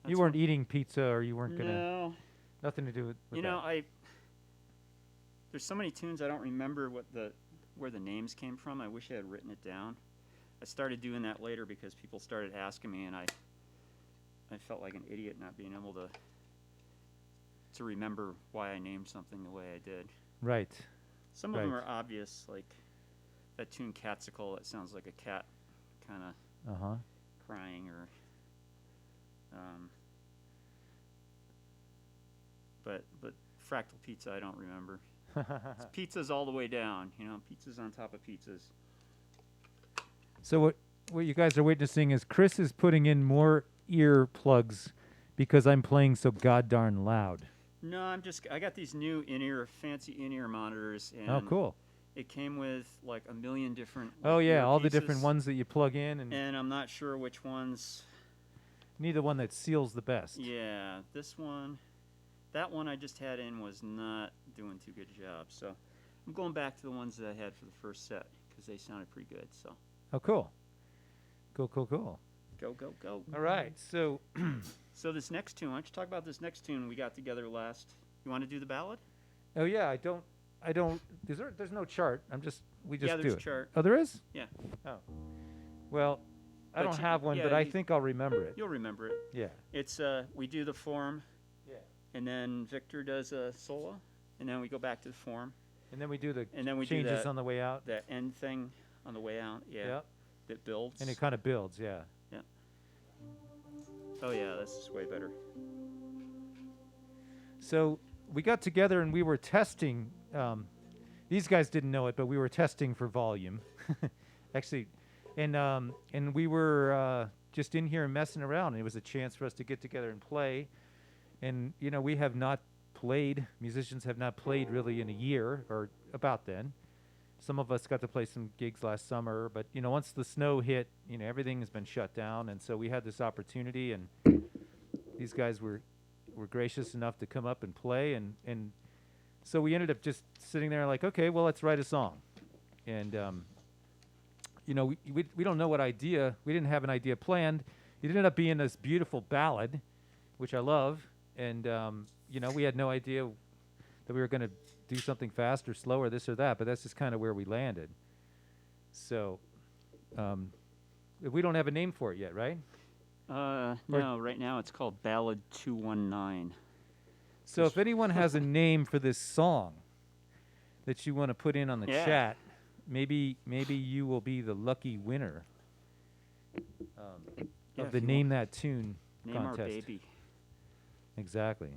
You weren't eating pizza, or you weren't gonna. No. Nothing to do with You know, that. there's so many tunes I don't remember where the names came from. I wish I had written it down. I started doing that later because people started asking me, and I felt like an idiot not being able to remember why I named something the way I did. Right. Some of them Right. are obvious, like that tune Catsicle, that sounds like a cat kind of Uh huh. crying, or but Fractal Pizza I don't remember. It's pizzas all the way down, pizzas on top of pizzas. So what you guys are witnessing is Chris is putting in more ear plugs because I'm playing so goddarn loud. No, I got these new fancy in-ear monitors, and Oh, cool. it came with like a million different. Oh yeah, all the different earpieces, ones that you plug in, and I'm not sure which ones. need the one that seals the best. Yeah, that one I just had in was not doing too good a job. So I'm going back to the ones that I had for the first set because they sounded pretty good. So Oh, cool. Cool. go. All right, so So this next tune, why don't you talk about this next tune we got together last? You want to do the ballad? oh yeah, I don't. There's no chart. We just Yeah, do there's it. a chart. Oh, there is. Yeah. Oh. Well, I But don't you- have one, yeah, but I you- think I'll remember it. You'll remember it. Yeah. It's we do the form, Yeah. and then Victor does a solo, and then we go back to the form, And then we do the and then we do changes that, on the way out. that end thing on the way out. Yeah. Yep. That builds. And it kind of builds. Yeah. Oh yeah, this is way better. So we got together and we were testing. These guys didn't know it, but we were testing for volume, actually, and we were just in here messing around. And it was a chance for us to get together and play. And we have not played. Musicians have not played really in a year or about then. Some of us got to play some gigs last summer, but once the snow hit, everything has been shut down, and so we had this opportunity, and these guys were gracious enough to come up and play, and so we ended up just sitting there like, okay, well, let's write a song. And we don't know what idea. We didn't have an idea planned. It ended up being this beautiful ballad, which I love, and we had no idea that we were going to do something fast or slow or this or that, but that's just kind of where we landed. So we don't have a name for it yet, right? No, right now it's called Ballad 219. So if anyone has a name for this song that you want to put in on the Yeah. chat, maybe you will be the lucky winner Yeah, of the if you Name That Tune Name contest. our baby. Exactly.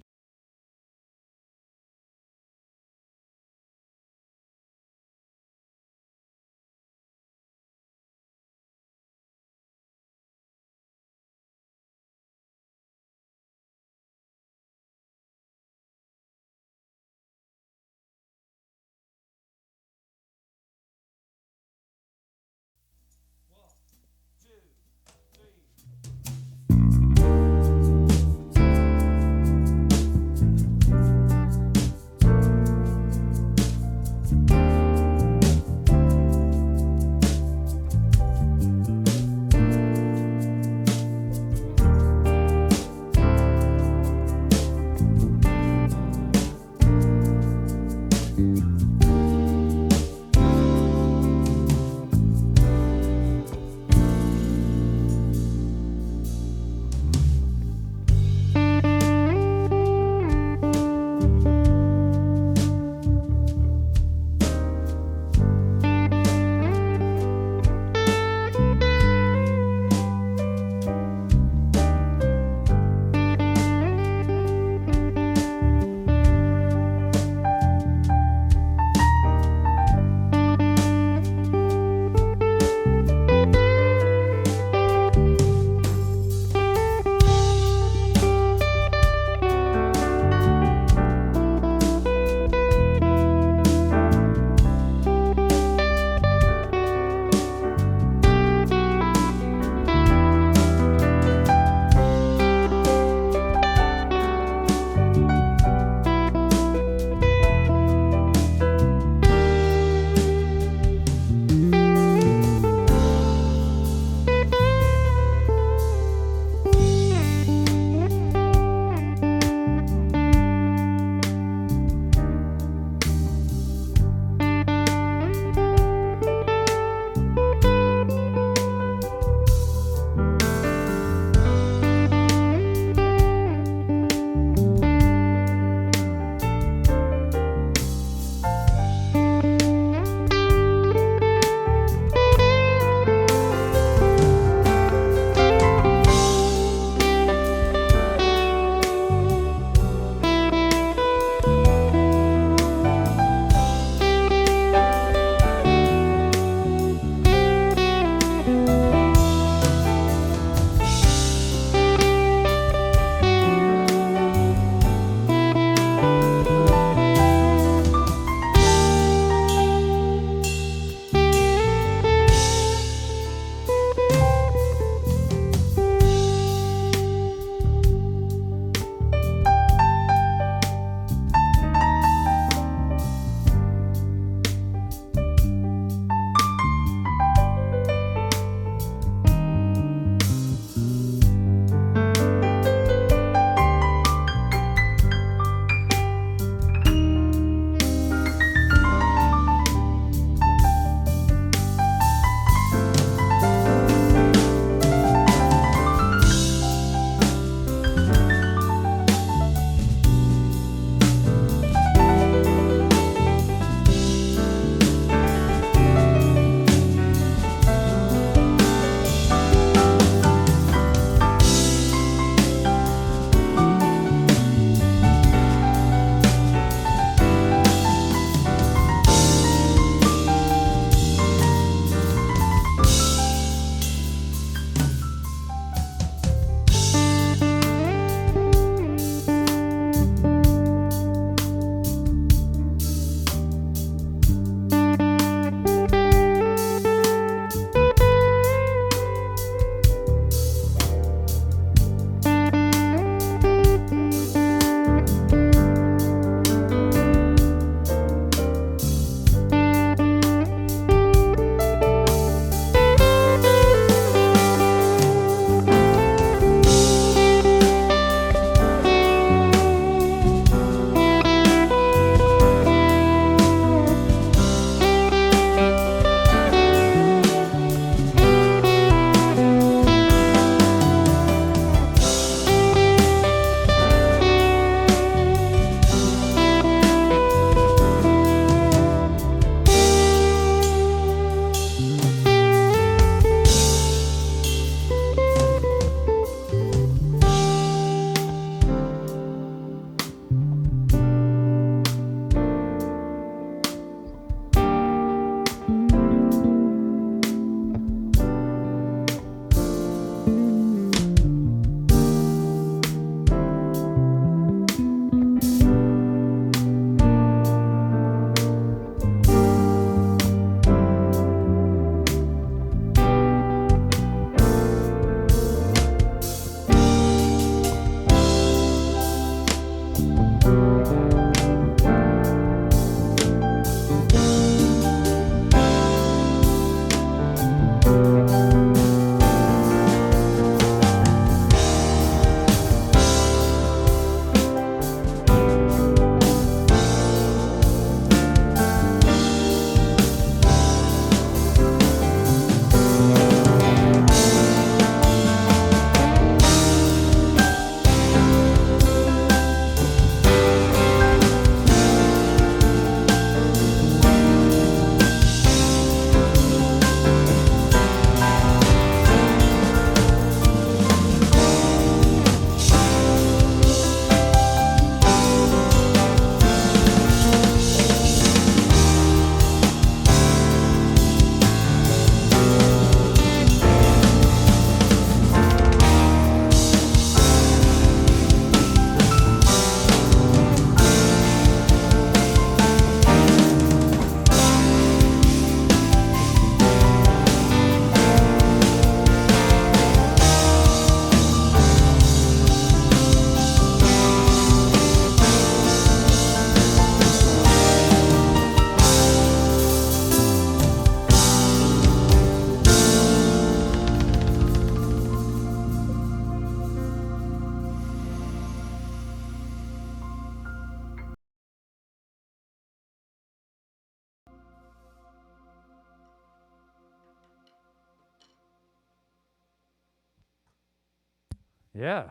Yeah.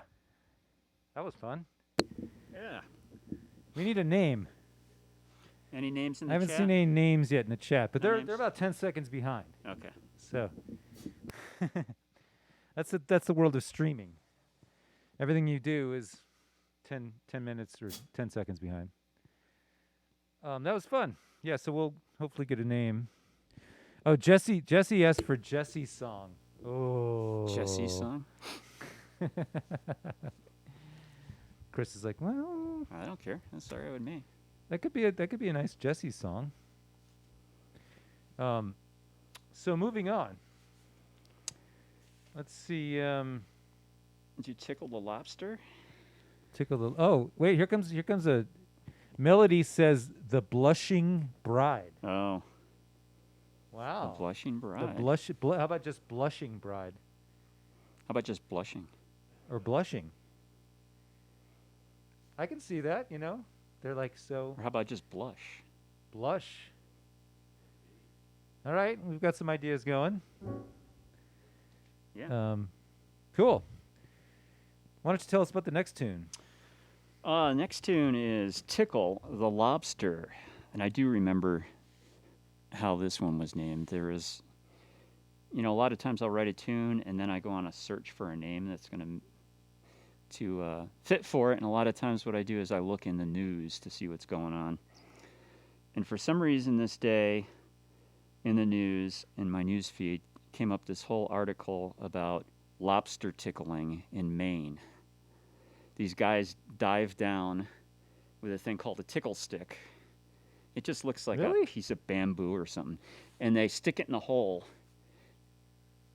That was fun. Yeah. We need a name. Any names in the I haven't chat? seen any names yet in the chat, but No they're names? about 10 seconds behind. Okay. So that's the world of streaming. Everything you do is 10 minutes or 10 seconds behind. That was fun. Yeah, so we'll hopefully get a name. Oh, Jesse asked for Jesse's song. Oh. Jesse's song? Chris is like, well, I don't care. That's all right with me. that could be a nice Jesse song. So moving on. Let's see. Did you tickle the lobster? Tickle the. Oh, wait! Here comes a. Melody says the blushing bride. Oh. Wow. The blushing bride. How about just blushing bride How about just blushing? or blushing? I can see that. They're like so Or how about just blush? blush. All right, we've got some ideas going. Yeah. Cool. Why don't you tell us about the next tune? Next tune is Tickle the Lobster. And I do remember how this one was named. There is, a lot of times I'll write a tune and then I go on a search for a name that's going to fit for it. And a lot of times what I do is I look in the news to see what's going on. And for some reason this day in the news, in my news feed, came up this whole article about lobster tickling in Maine. These guys dive down with a thing called a tickle stick. It just looks like Really? a piece of bamboo or something. And they stick it in a hole,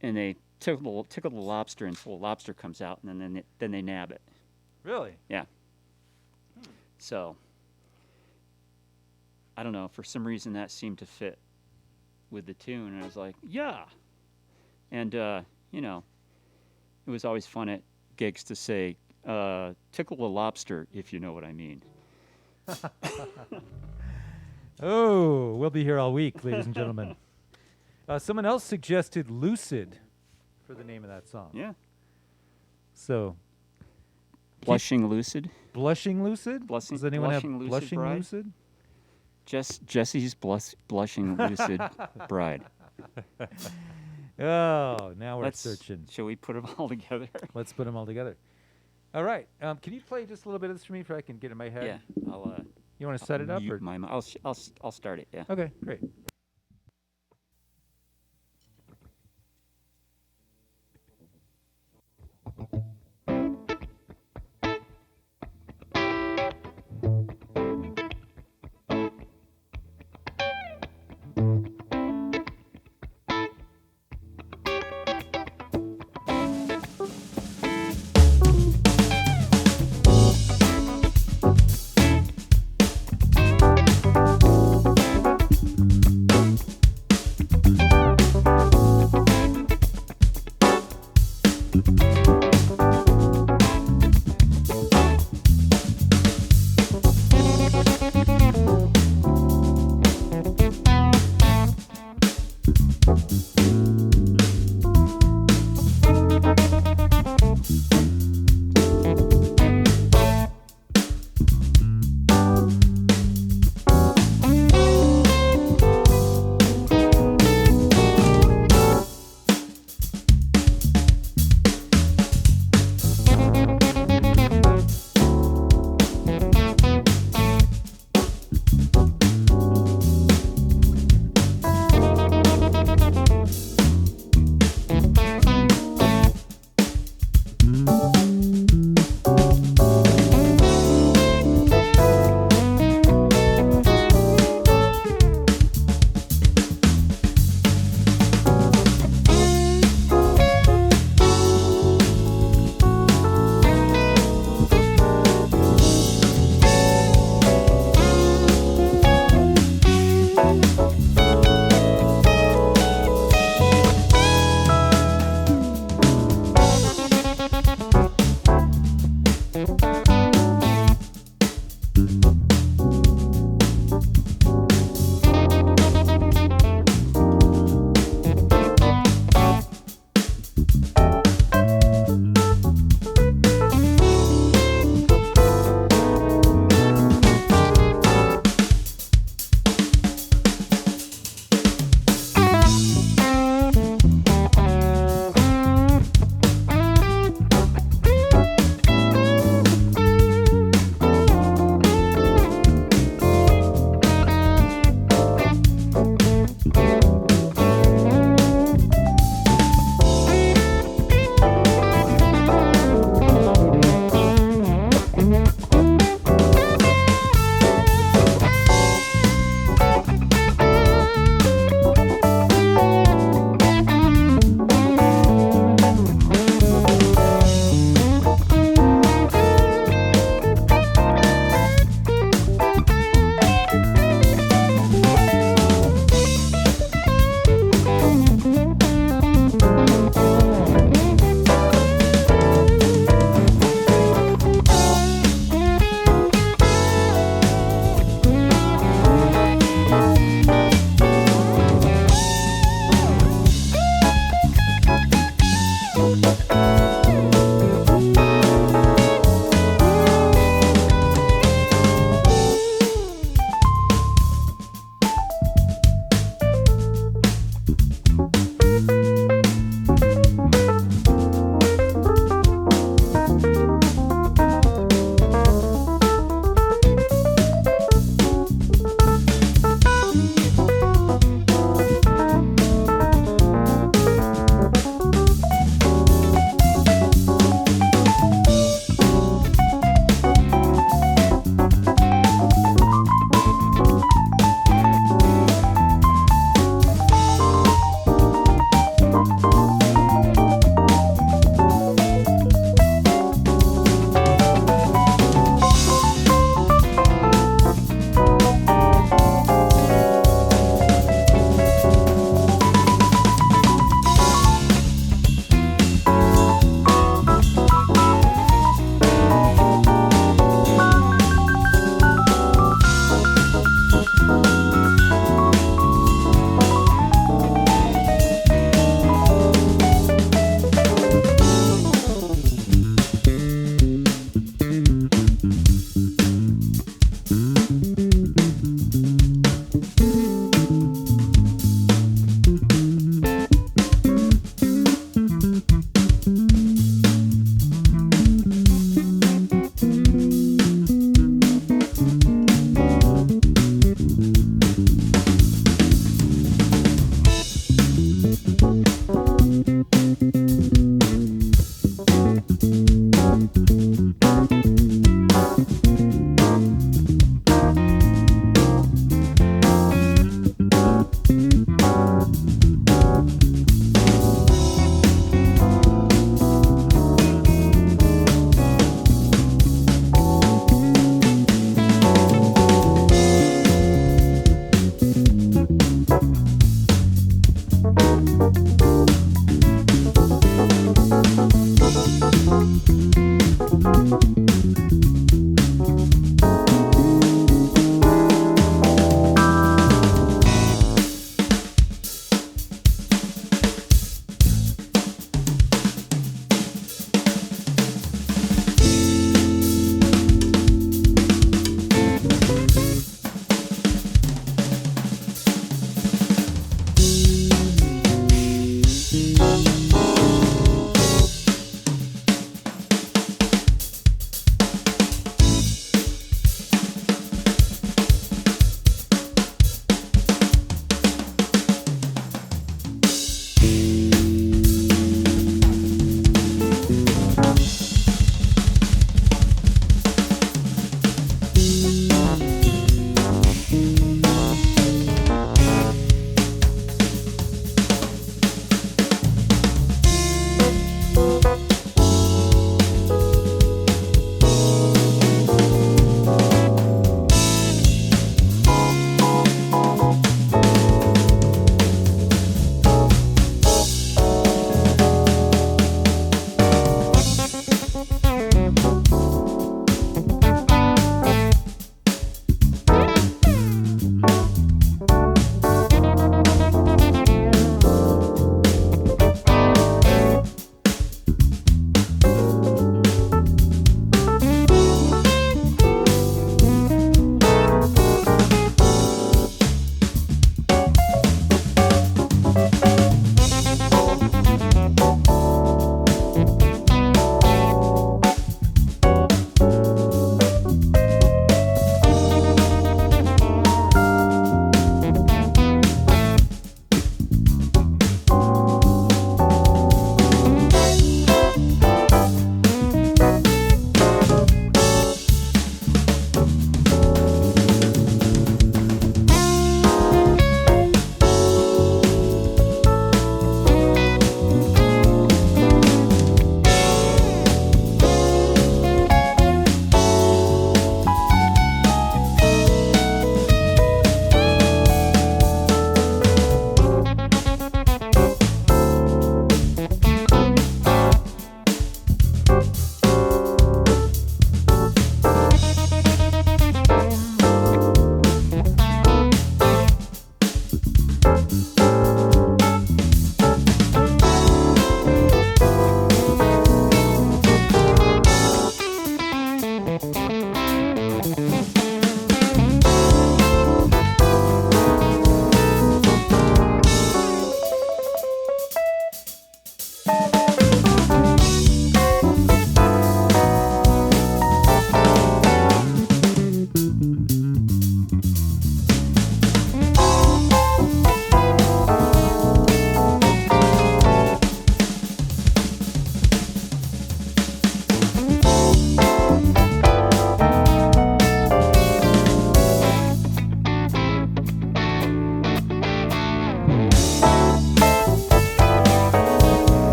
and they tickle the lobster until the lobster comes out, and then they nab it. Really? Yeah. So, I don't know. For some reason, that seemed to fit with the tune, and I was like, yeah. And, it was always fun at gigs to say, tickle the lobster, if you know what I mean. Oh, we'll be here all week, ladies and gentlemen. Someone else suggested Lucid for the name of that song. Yeah. So, Blushing Lucid. Blushing Lucid? Blushing- Does anyone Blushing have Lucid Blushing Bride? Lucid? Jesse's Blushing Lucid Bride. Oh, now we're searching. Shall we put them all together? Let's put them all together. All right. Can you play just a little bit of this for me so I can get it in my head? Yeah. I'll You want to set it up? mute Or? my I'll start it. Yeah. Okay, great.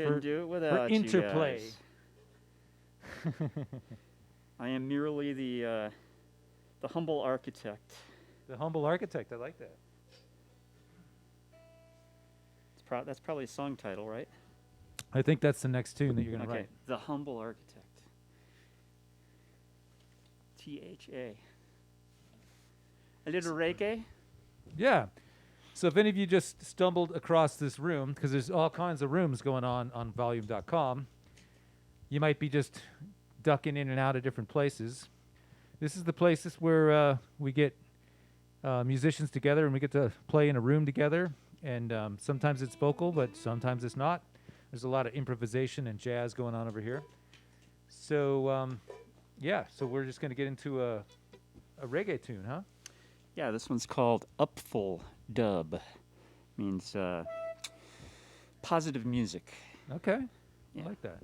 Couldn't do it without you interplay. guys. I am merely the humble architect. The humble architect. I like that. That's probably a song title, right? I think that's the next tune that you're gonna Okay, write. the humble architect. THA. A little reggae. Yeah. So if any of you just stumbled across this room, because there's all kinds of rooms going on volume.com, you might be just ducking in and out of different places. This is the places where we get musicians together and we get to play in a room together. And sometimes it's vocal, but sometimes it's not. There's a lot of improvisation and jazz going on over here. So, yeah, so we're just going to get into a reggae tune, huh? Yeah, this one's called Upful Dub. Means positive music. Okay. Yeah. I like that.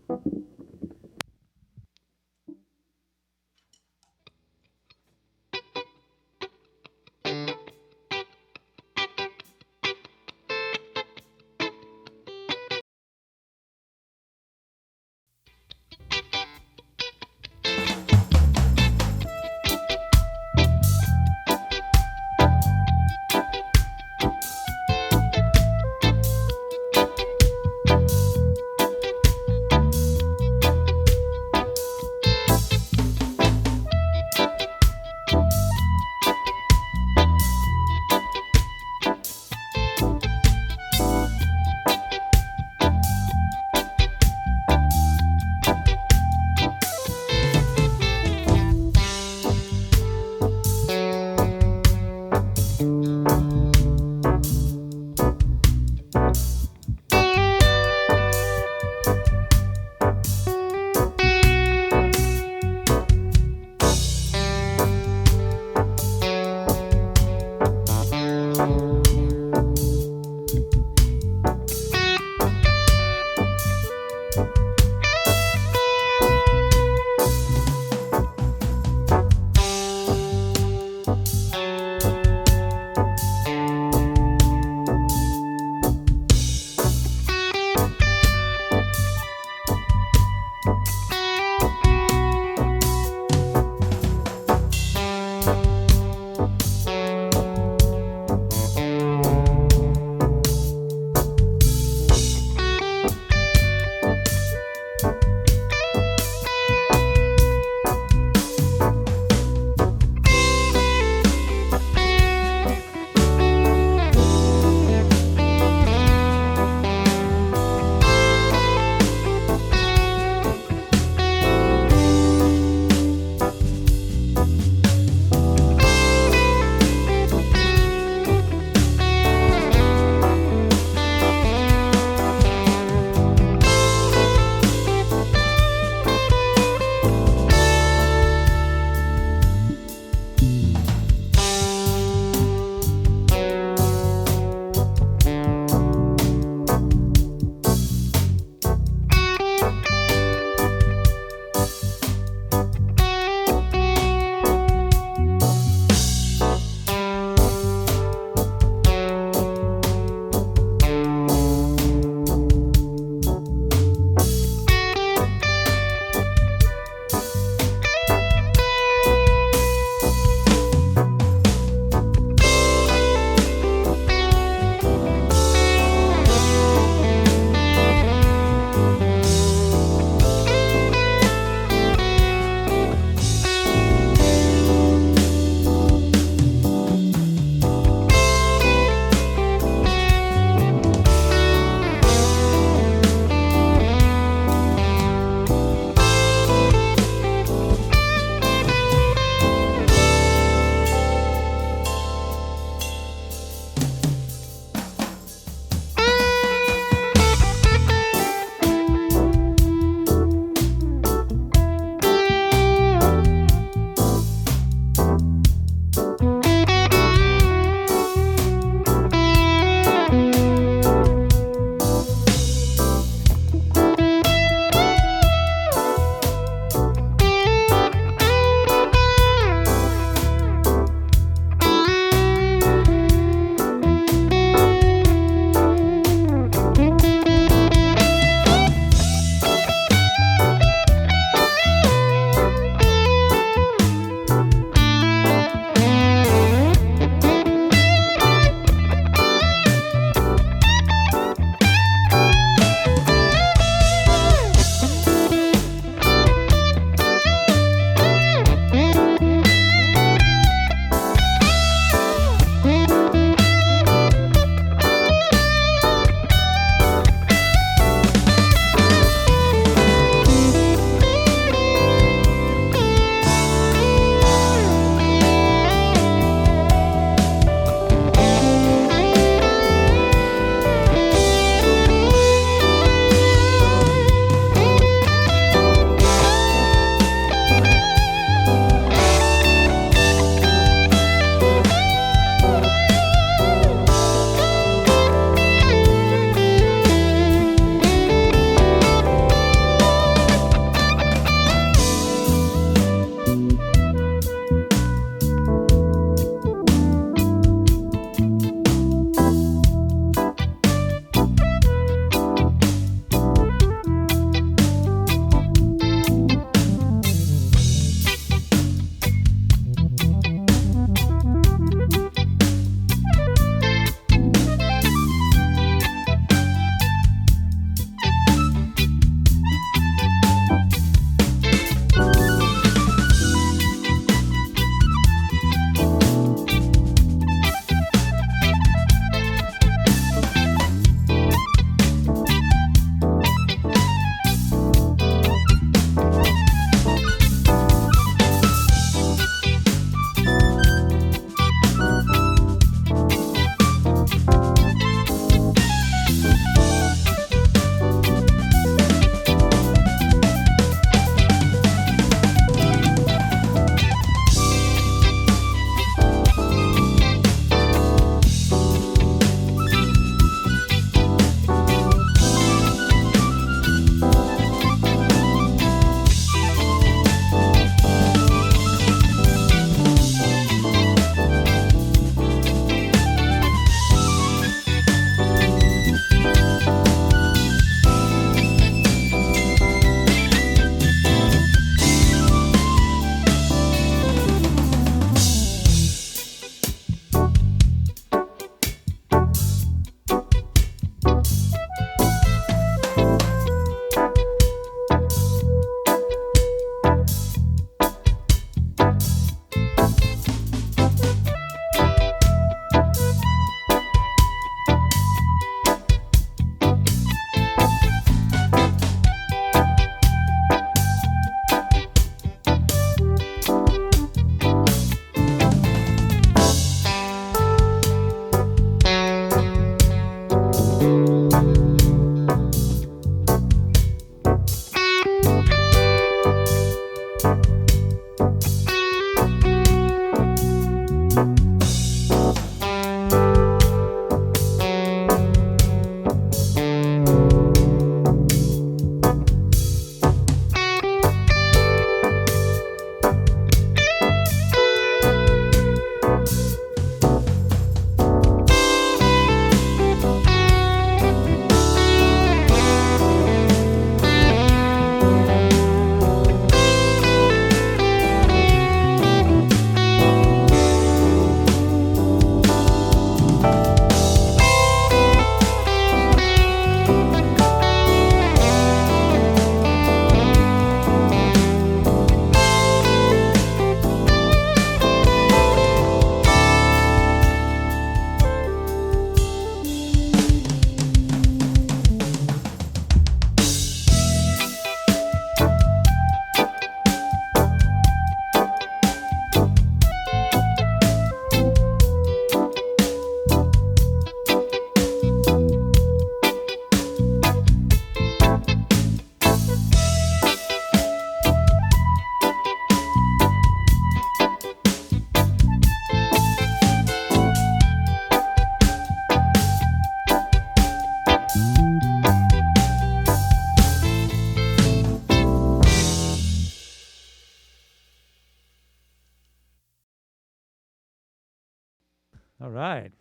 All right.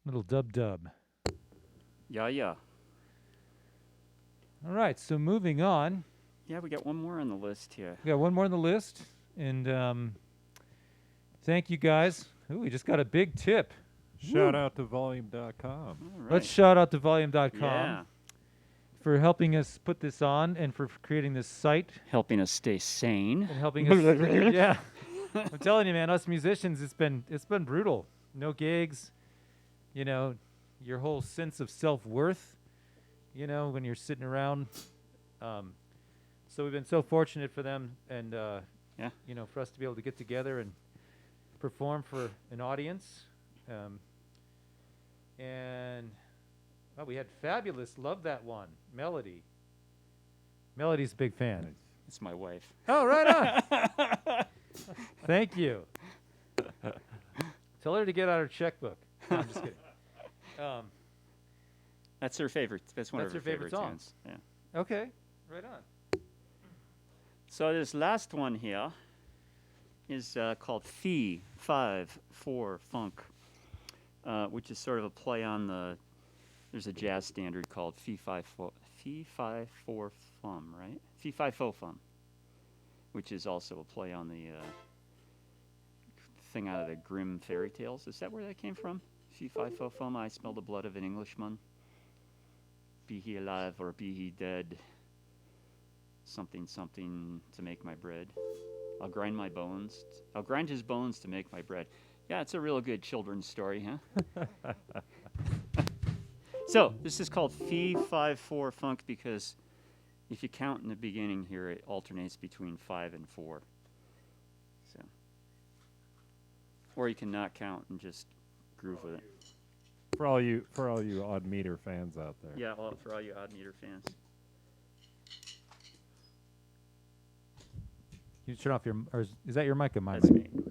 Little dub. Yeah, yeah. All right, so moving on. Yeah, we got one more on the list here. We got one more on the list. And thank you guys. Ooh, we just got a big tip. Shout out to volume.com. All right. Let's shout out to volume.com Yeah. for helping us put this on and for creating this site Helping us stay sane. and helping us. Yeah. I'm telling you, man, us musicians, it's been brutal. No gigs, you know, your whole sense of self-worth, you know, when you're sitting around. So we've been so fortunate for them and, Yeah. you know, for us to be able to get together and perform for an audience. And oh, we had Fabulous. Love that one. Melody. Melody's a big fan. It's my wife. Oh, right on. Thank you. Tell her to get out her checkbook. No, I'm just kidding. That's her favorite. That's one That's of her her favorite favorite song. tunes. Yeah. Okay, right on. So this last one here is called Fee 5/4 Funk, which is sort of a play on the. There's a jazz standard called Fee 5/4 Fum, right? Fee 5/4 Fum, which is also a play on the thing out of the Grimm fairy tales. Is that where that came from? Fee 5/4 Fum. I smell the blood of an Englishman. Be he alive or be he dead. Something to make my bread. I'll grind my bones. I'll grind his bones to make my bread. Yeah, it's a real good children's story, huh? So this is called Fee 5/4 Funk because if you count in the beginning here, it alternates between 5 and 4. So, or you can not count and just groove with it. For all you odd meter fans out there. Yeah, well, for all you odd meter fans. You turn off your, or is that your mic or my That's mic? me.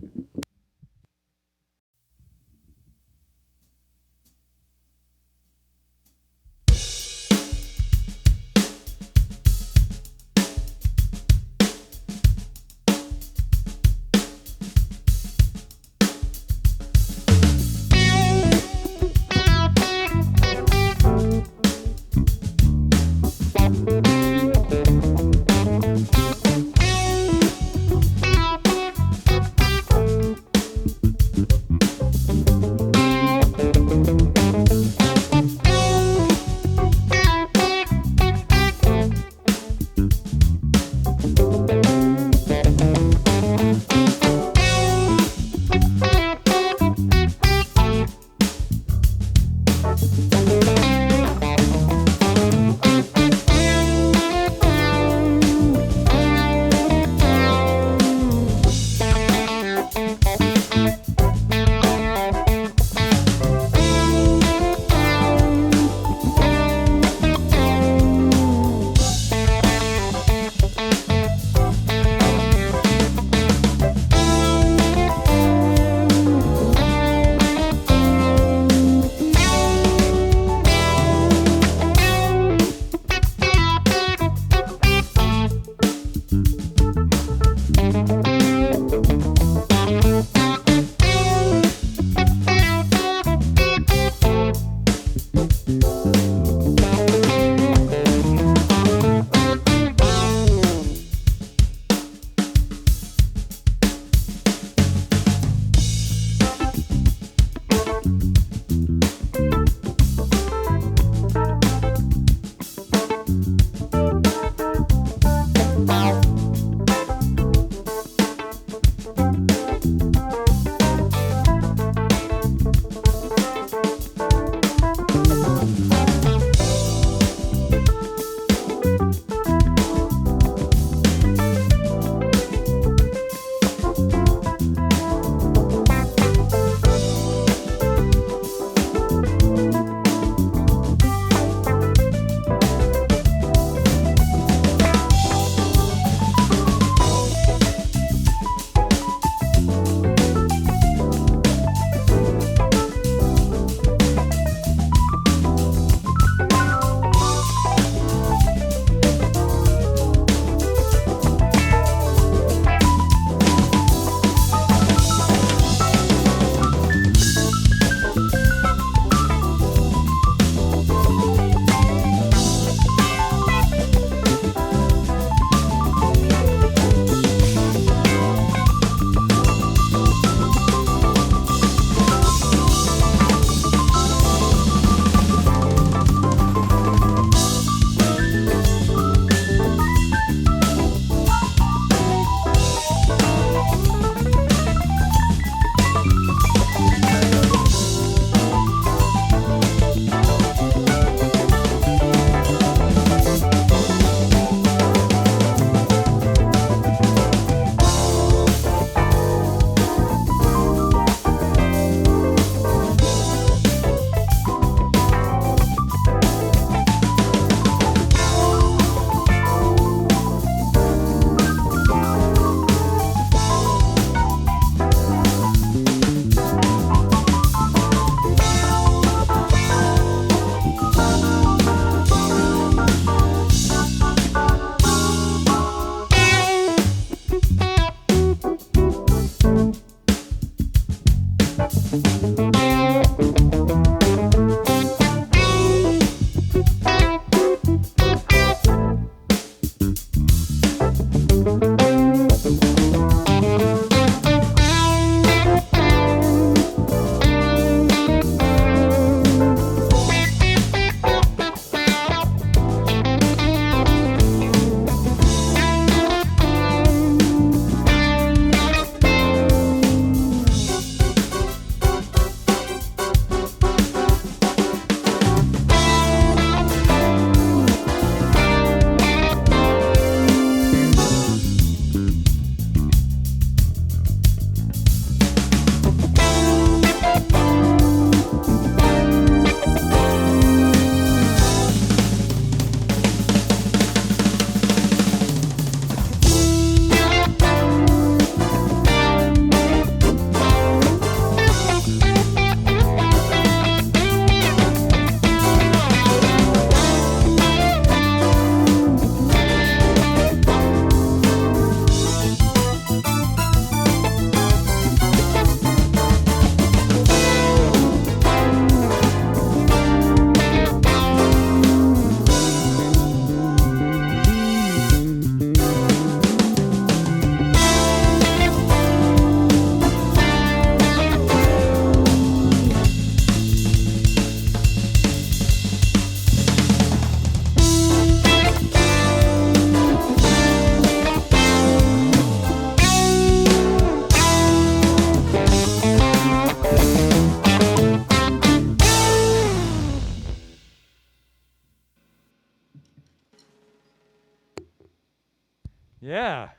Yeah,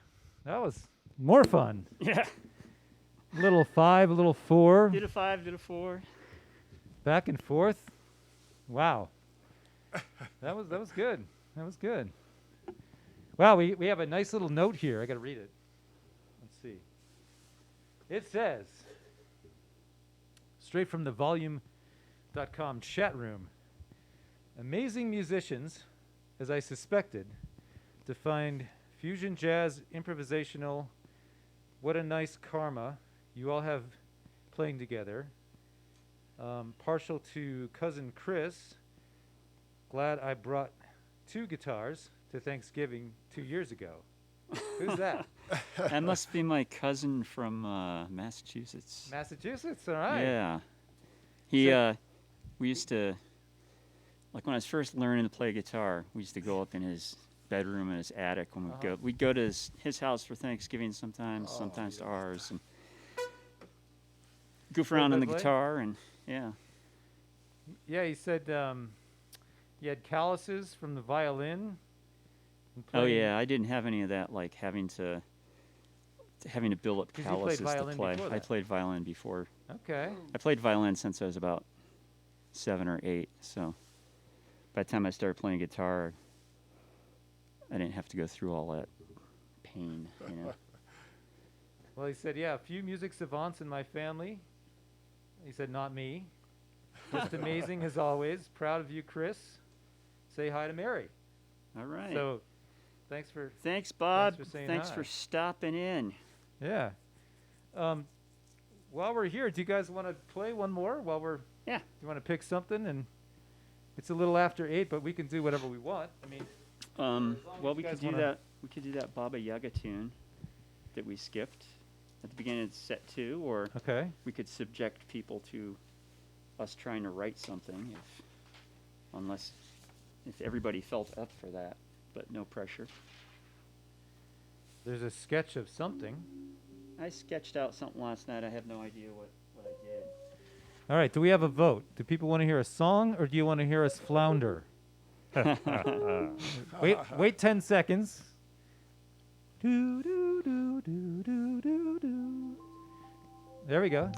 that was more fun. Yeah. Little 5, a little 4, Did a 5, did a 4. back and forth. Wow, that was good. That was good. Wow, we have a nice little note here. I got to read it. Let's see. It says, straight from the volume.com chat room, amazing musicians, as I suspected, to find fusion jazz, improvisational, what a nice karma you all have playing together. Partial to cousin Chris, glad I brought 2 guitars to Thanksgiving 2 years ago. Who's that? That must be my cousin from Massachusetts. Massachusetts, all right. Yeah. He, So- we used to, like when I was first learning to play guitar, we used to go up in his bedroom in his attic when we'd go to his house for Thanksgiving sometimes, sometimes to ours, and goof around on the play? guitar, and yeah. Yeah, he said he had calluses from the violin. and Oh playing- yeah, I didn't have any of that, like having to build up 'Cause you played calluses to violin play. before I that. played violin before. Okay. I played violin since I was about 7 or 8, so by the time I started playing guitar, I didn't have to go through all that pain, you know. Well, he said, yeah, a few music savants in my family. He said, not me. Just amazing as always. Proud of you, Chris. Say hi to Mary. All right. So, thanks for, Thanks, Bob. for saying Thanks hi. for stopping in. yeah. While we're here, do you guys want to play one more while we're, Yeah. do you want to pick something? And it's a little after 8, but we can do whatever we want. I mean, Well, you we guys could do wanna- that. We could do that Baba Yaga tune that we skipped at the beginning of set 2, or okay. we could subject people to us trying to write something, if everybody felt up for that, but no pressure. There's a sketch of something. I sketched out something last night. I have no idea what I did. All right, do we have a vote? Do people want to hear a song, or do you want to hear us flounder? Wait 10 seconds. Do, do, do, do, do, do, do. There we go.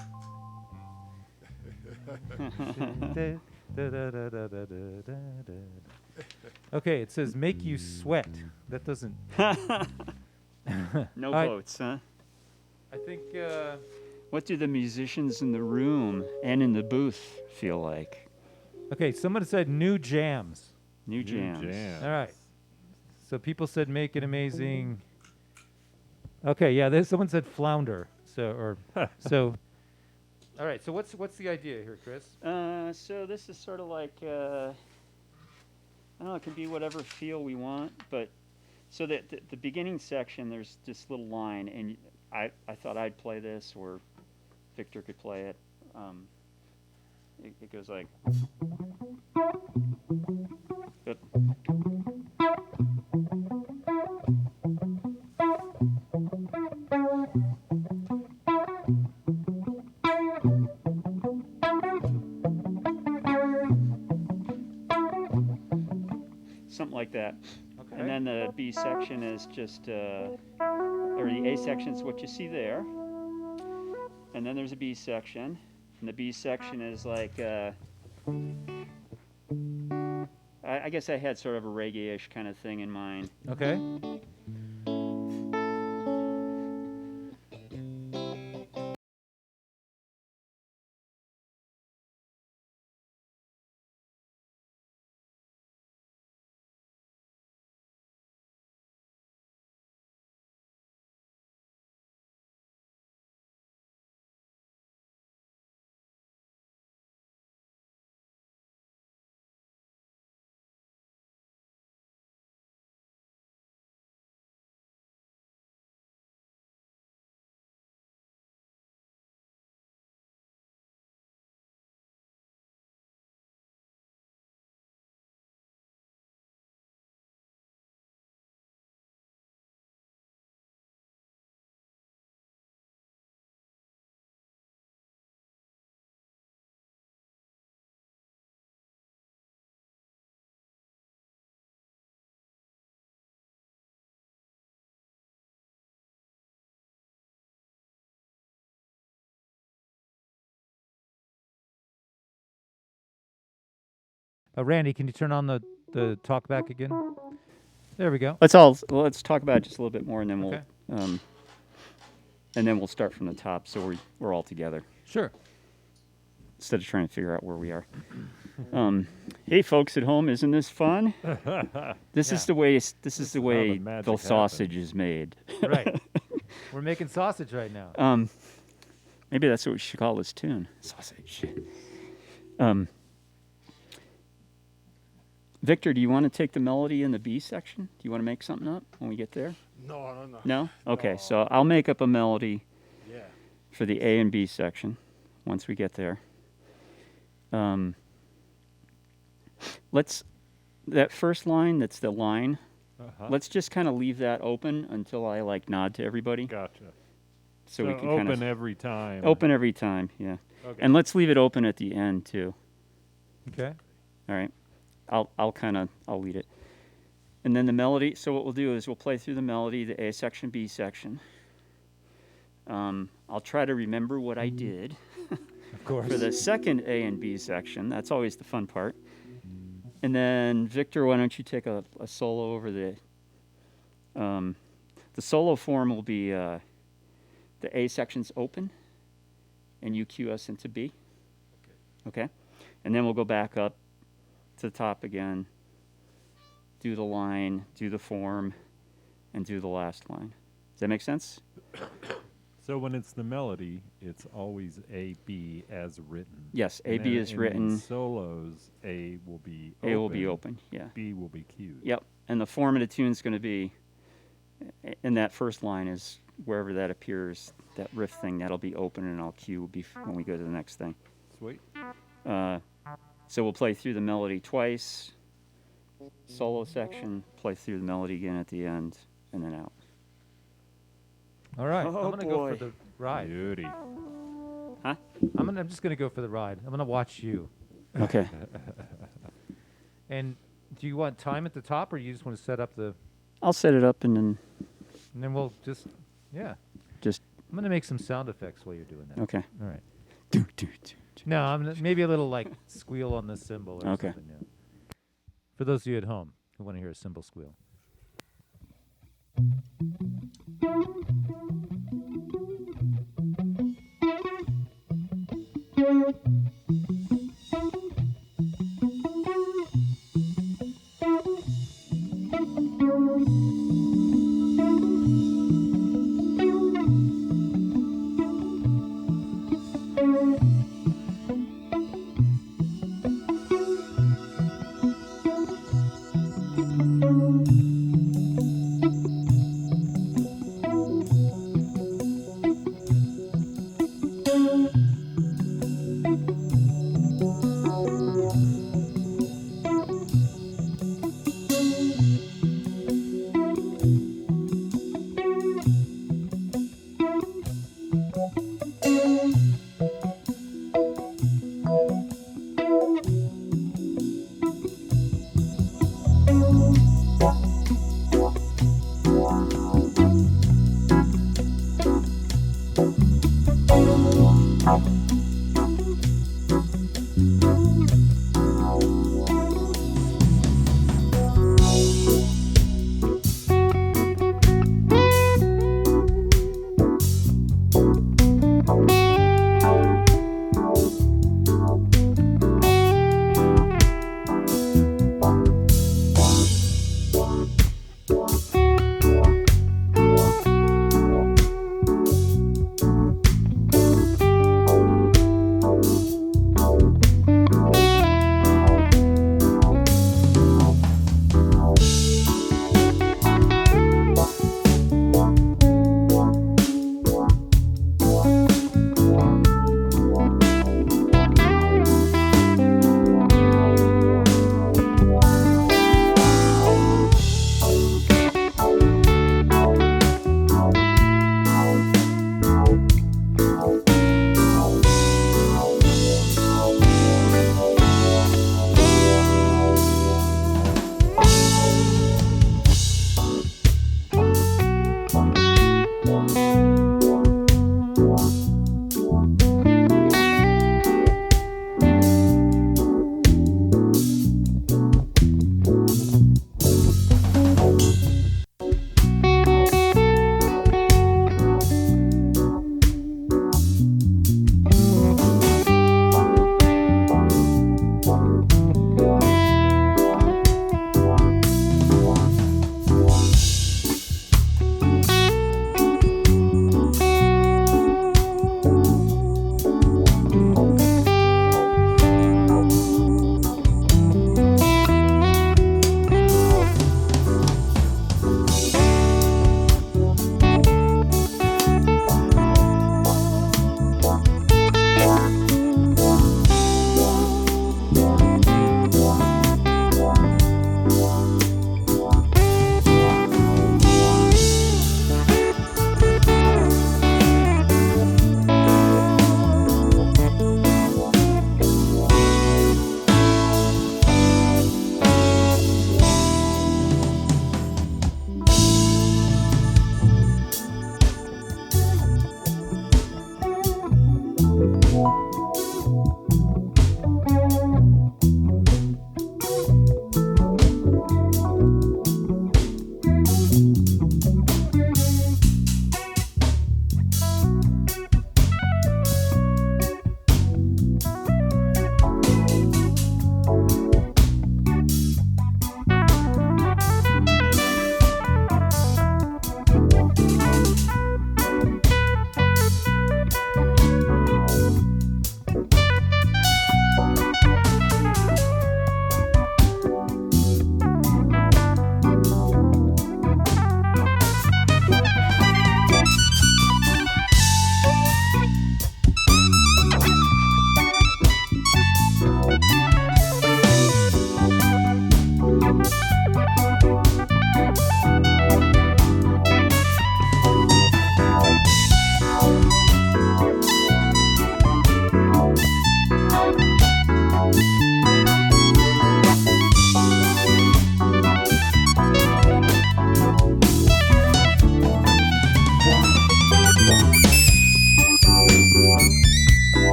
Okay, it says make you sweat. That doesn't. No I- votes, huh? I think. What do the musicians in the room and in the booth feel like? Okay, someone said new jams. New jams. All right. So people said make it amazing. Okay, yeah. Someone said flounder. So so. All right. So what's the idea here, Chris? So this is sort of like I don't know. It can be whatever feel we want, but so that the beginning section, there's this little line, and I thought I'd play this, or Victor could play it. It goes like. Yep. Something like that. Okay. And then the B section is just, or the A section is what you see there. And then there's a B section. And the B section is like, I guess I had sort of a reggae-ish kind of thing in mind. Okay. Randy, can you turn on the talk back again? There we go. Let's talk about it just a little bit more, and then Okay. we'll start from the top, so we're all together Sure. instead of trying to figure out where we are. Hey, folks at home, isn't this fun? This is the way. This is the how way the magic the sausage is made. Right. We're making sausage right now. Maybe that's what we should call this tune, sausage. Victor, do you want to take the melody in the B section? Do you want to make something up when we get there? No. No? Okay, No. so I'll make up a melody Yeah. for the A and B section once we get there. That first line, that's the line, let's just kind of leave that open until I nod to everybody. Gotcha. So we can open kind of every time. open every time, yeah. Okay. And let's leave it open at the end too. Okay. All right. I'll lead it. And then the melody, so what we'll do is we'll play through the melody, the A section, B section. I'll try to remember what I did Of course. for the second A and B section. That's always the fun part. And then, Victor, why don't you take a solo over the solo form will be the A section's open, and you cue us into B. Okay? And then we'll go back up to the top again, do the line, do the form, and do the last line. Does that make sense? So when it's the melody, it's always A, B as written. Yes, And A, B then is in written. solos, A will be A will be open, yeah. B will be cued. Yep. And the form of the tune is going to be, in that first line is wherever that appears, that riff thing, that'll be open, and I'll cue when we go to the next thing. Sweet. So we'll play through the melody twice, solo section, play through the melody again at the end, and then out. All right. Oh, I'm gonna go for boy. the ride. Beauty. Huh? I'm just gonna go for the ride. I'm gonna watch you. Okay. And do you want time at the top, or you just want to set up the? I'll set it up and And then we'll just, yeah. just, I'm gonna make some sound effects while you're doing that. okay. All right. No, maybe a little squeal on the cymbal or Okay. something. Yeah. For those of you at home who want to hear a cymbal squeal.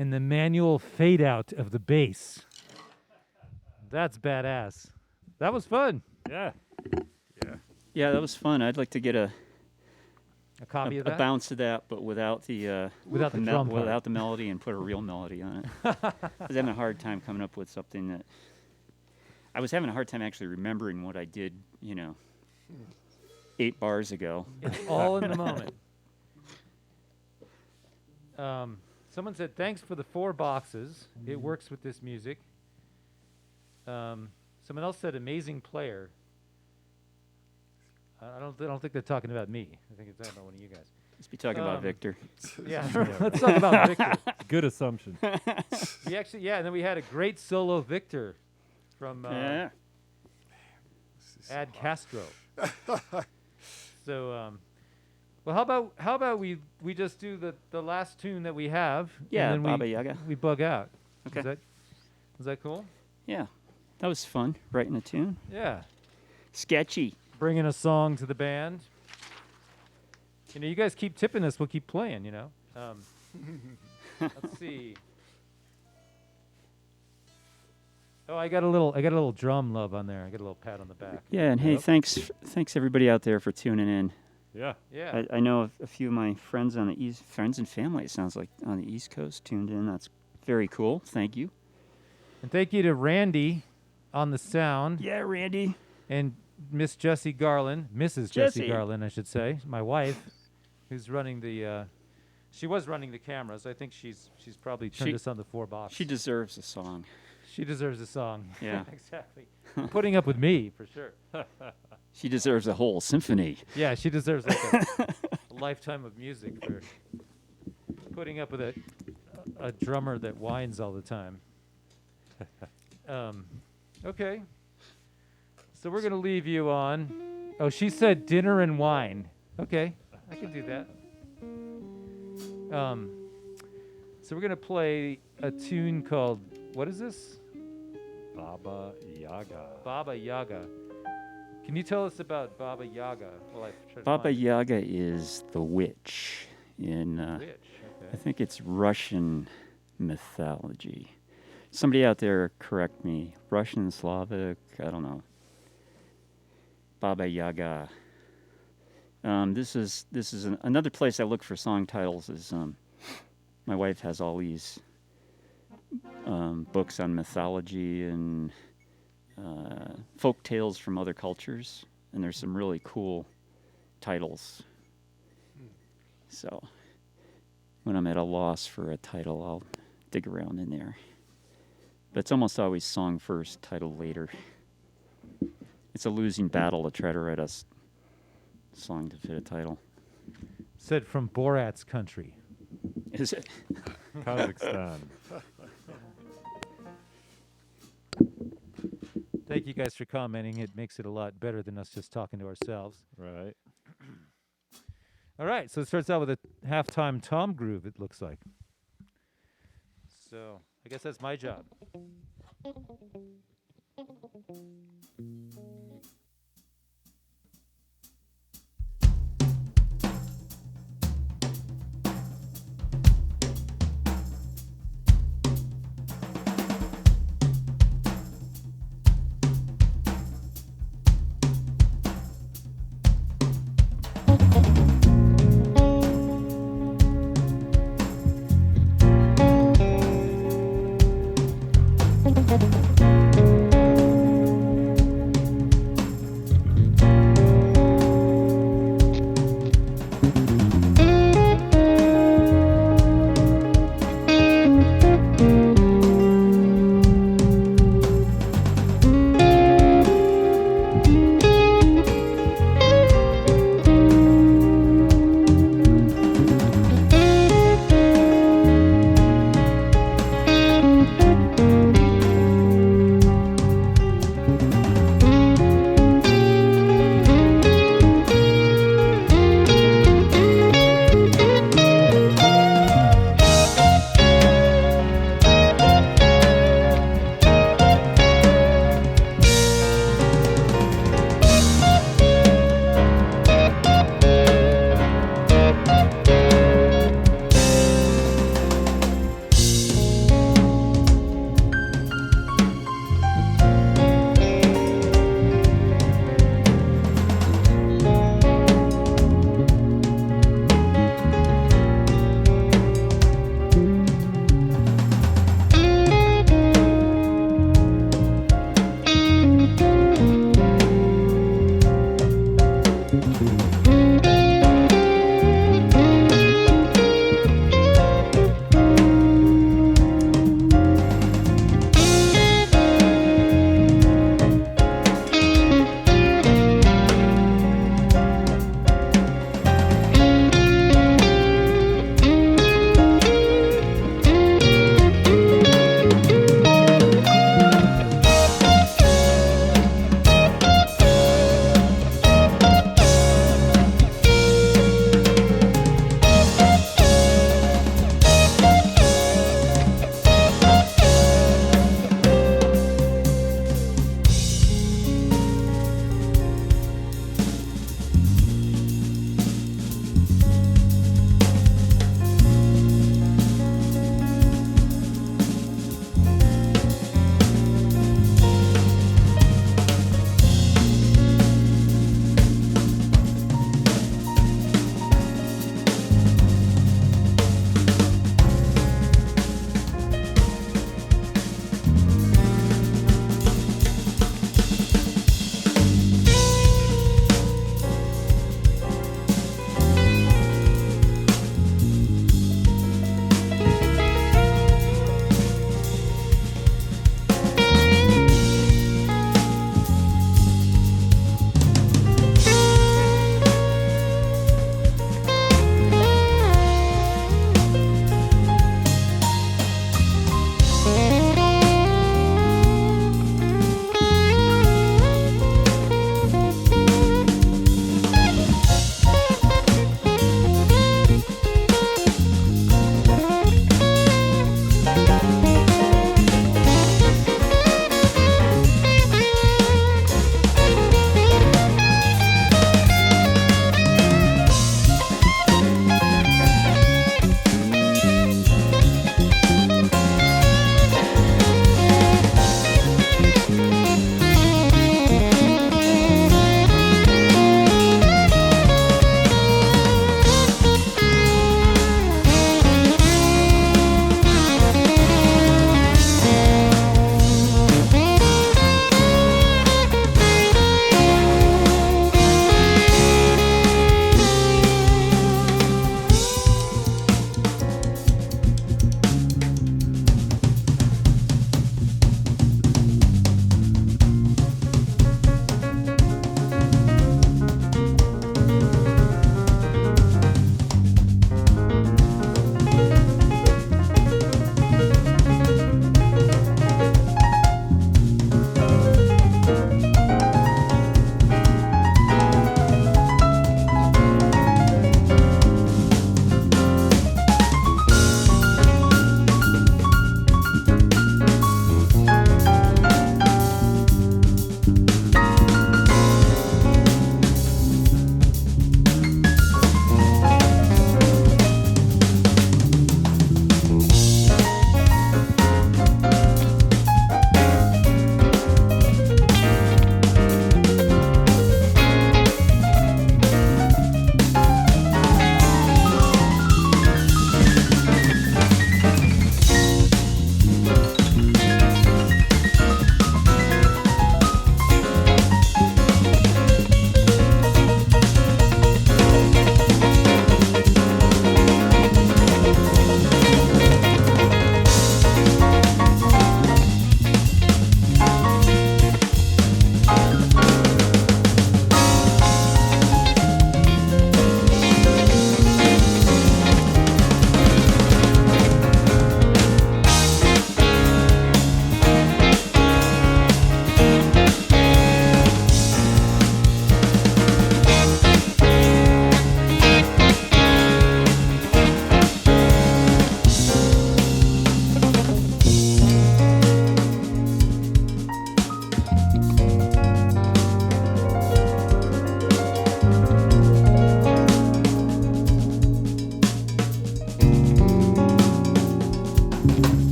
and the manual fade out of the bass. That's badass. That was fun. Yeah. Yeah, that was fun. I'd like to get a copy of a that? bounce of that, but without the Without the drum part. without the melody, and put a real melody on it. I was having a hard time coming up with something that I was having a hard time actually remembering what I did, 8 bars ago. It's all in the moment. Someone said, thanks for the 4 boxes. It works with this music. Someone else said, amazing player. I don't think they're talking about me. I think it's talking about one of you guys. Let's be talking about Victor. Yeah, let's talk about Victor. Good assumption. We actually, and then we had a great solo Victor from Yeah. Ad Castro. So, well, how about we just do the last tune that we have? Yeah, and then Baba Yaga. we bug out. Okay. Is that cool? Yeah. That was fun, writing a tune. Yeah. Sketchy. Bringing a song to the band. You guys keep tipping us, we'll keep playing. Let's see. Oh, I got a little drum love on there. I got a little pat on the back. Yeah, and hey, Yep. thanks everybody out there for tuning in. Yeah. Yeah. I know a few of my friends on the friends and family, it sounds like, on the East Coast tuned in. That's very cool. Thank you. And thank you to Randy on the sound Yeah, Randy. and Miss Jessie Garland, Mrs. Jessie Jessie. Garland, I should say, my wife, who's running the. She was running the cameras. I think she's probably turned She- us on the 4 box. She deserves a song. She deserves a song. Yeah. Exactly. Putting up with me for sure. She deserves a whole symphony. Yeah, she deserves like a lifetime of music for putting up with a drummer that whines all the time. Okay. So we're going to leave you on. Oh, she said dinner and wine. Okay, I can do that. So we're going to play a tune called, what is this? Baba Yaga. Baba Yaga. Can you tell us about Baba Yaga? Well, I tried to Baba find it. Yaga is the witch in, Which? I Okay. think it's Russian mythology. Somebody out there correct me. Russian, Slavic, I don't know. Baba Yaga. This is another place I look for song titles. Is my wife has all these books on mythology and folk tales from other cultures, and there's some really cool titles. So when I'm at a loss for a title, I'll dig around in there. But it's almost always song first, title later. It's a losing battle to try to write a song to fit a title. Said from Borat's country. Is it? Kazakhstan. Thank you guys for commenting. It makes it a lot better than us just talking to ourselves. Right. All right, so it starts out with a halftime tom groove, it looks like. So I guess that's my job.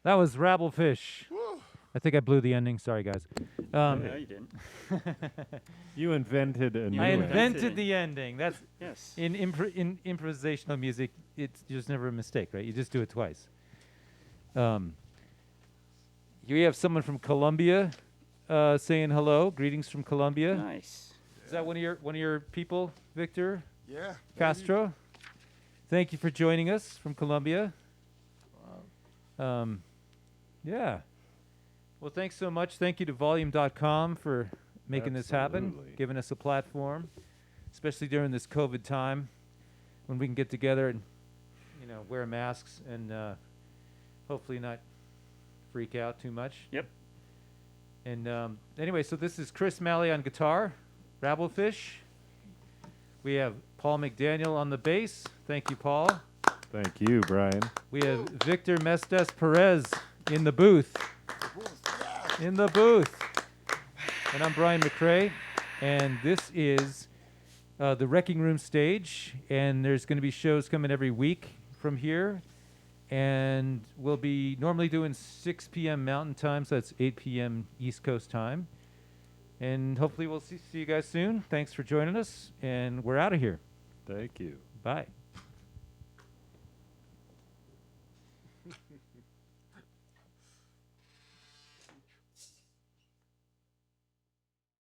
That was Rabblefish. Woo. I think I blew the ending. Sorry, guys. No, you didn't. You invented a new I ending. invented the ending. That's Yes. in improvisational music. It's just never a mistake, right? You just do it twice. We have someone from Colombia saying hello. Greetings from Colombia. Nice. Is that one of your people, Victor Yeah. Castro? Thank you for joining us from Colombia. Yeah. Well, thanks so much. Thank you to Volume.com for making this happen, Absolutely. giving us a platform, especially during this COVID time when we can get together and, wear masks and hopefully not freak out too much. Yep. And anyway, so this is Chris Malley on guitar, Rabblefish. We have Paul McDaniel on the bass. Thank you, Paul. Thank you, Brian. We have Victor Mestas Perez in the booth. In the booth. And I'm Brian McRae. And this is the Wreckingroom stage. And there's going to be shows coming every week from here. And we'll be normally doing 6 p.m. Mountain Time, so that's 8 p.m. East Coast time. And hopefully we'll see you guys soon. Thanks for joining us. And we're out of here. Thank you. Bye.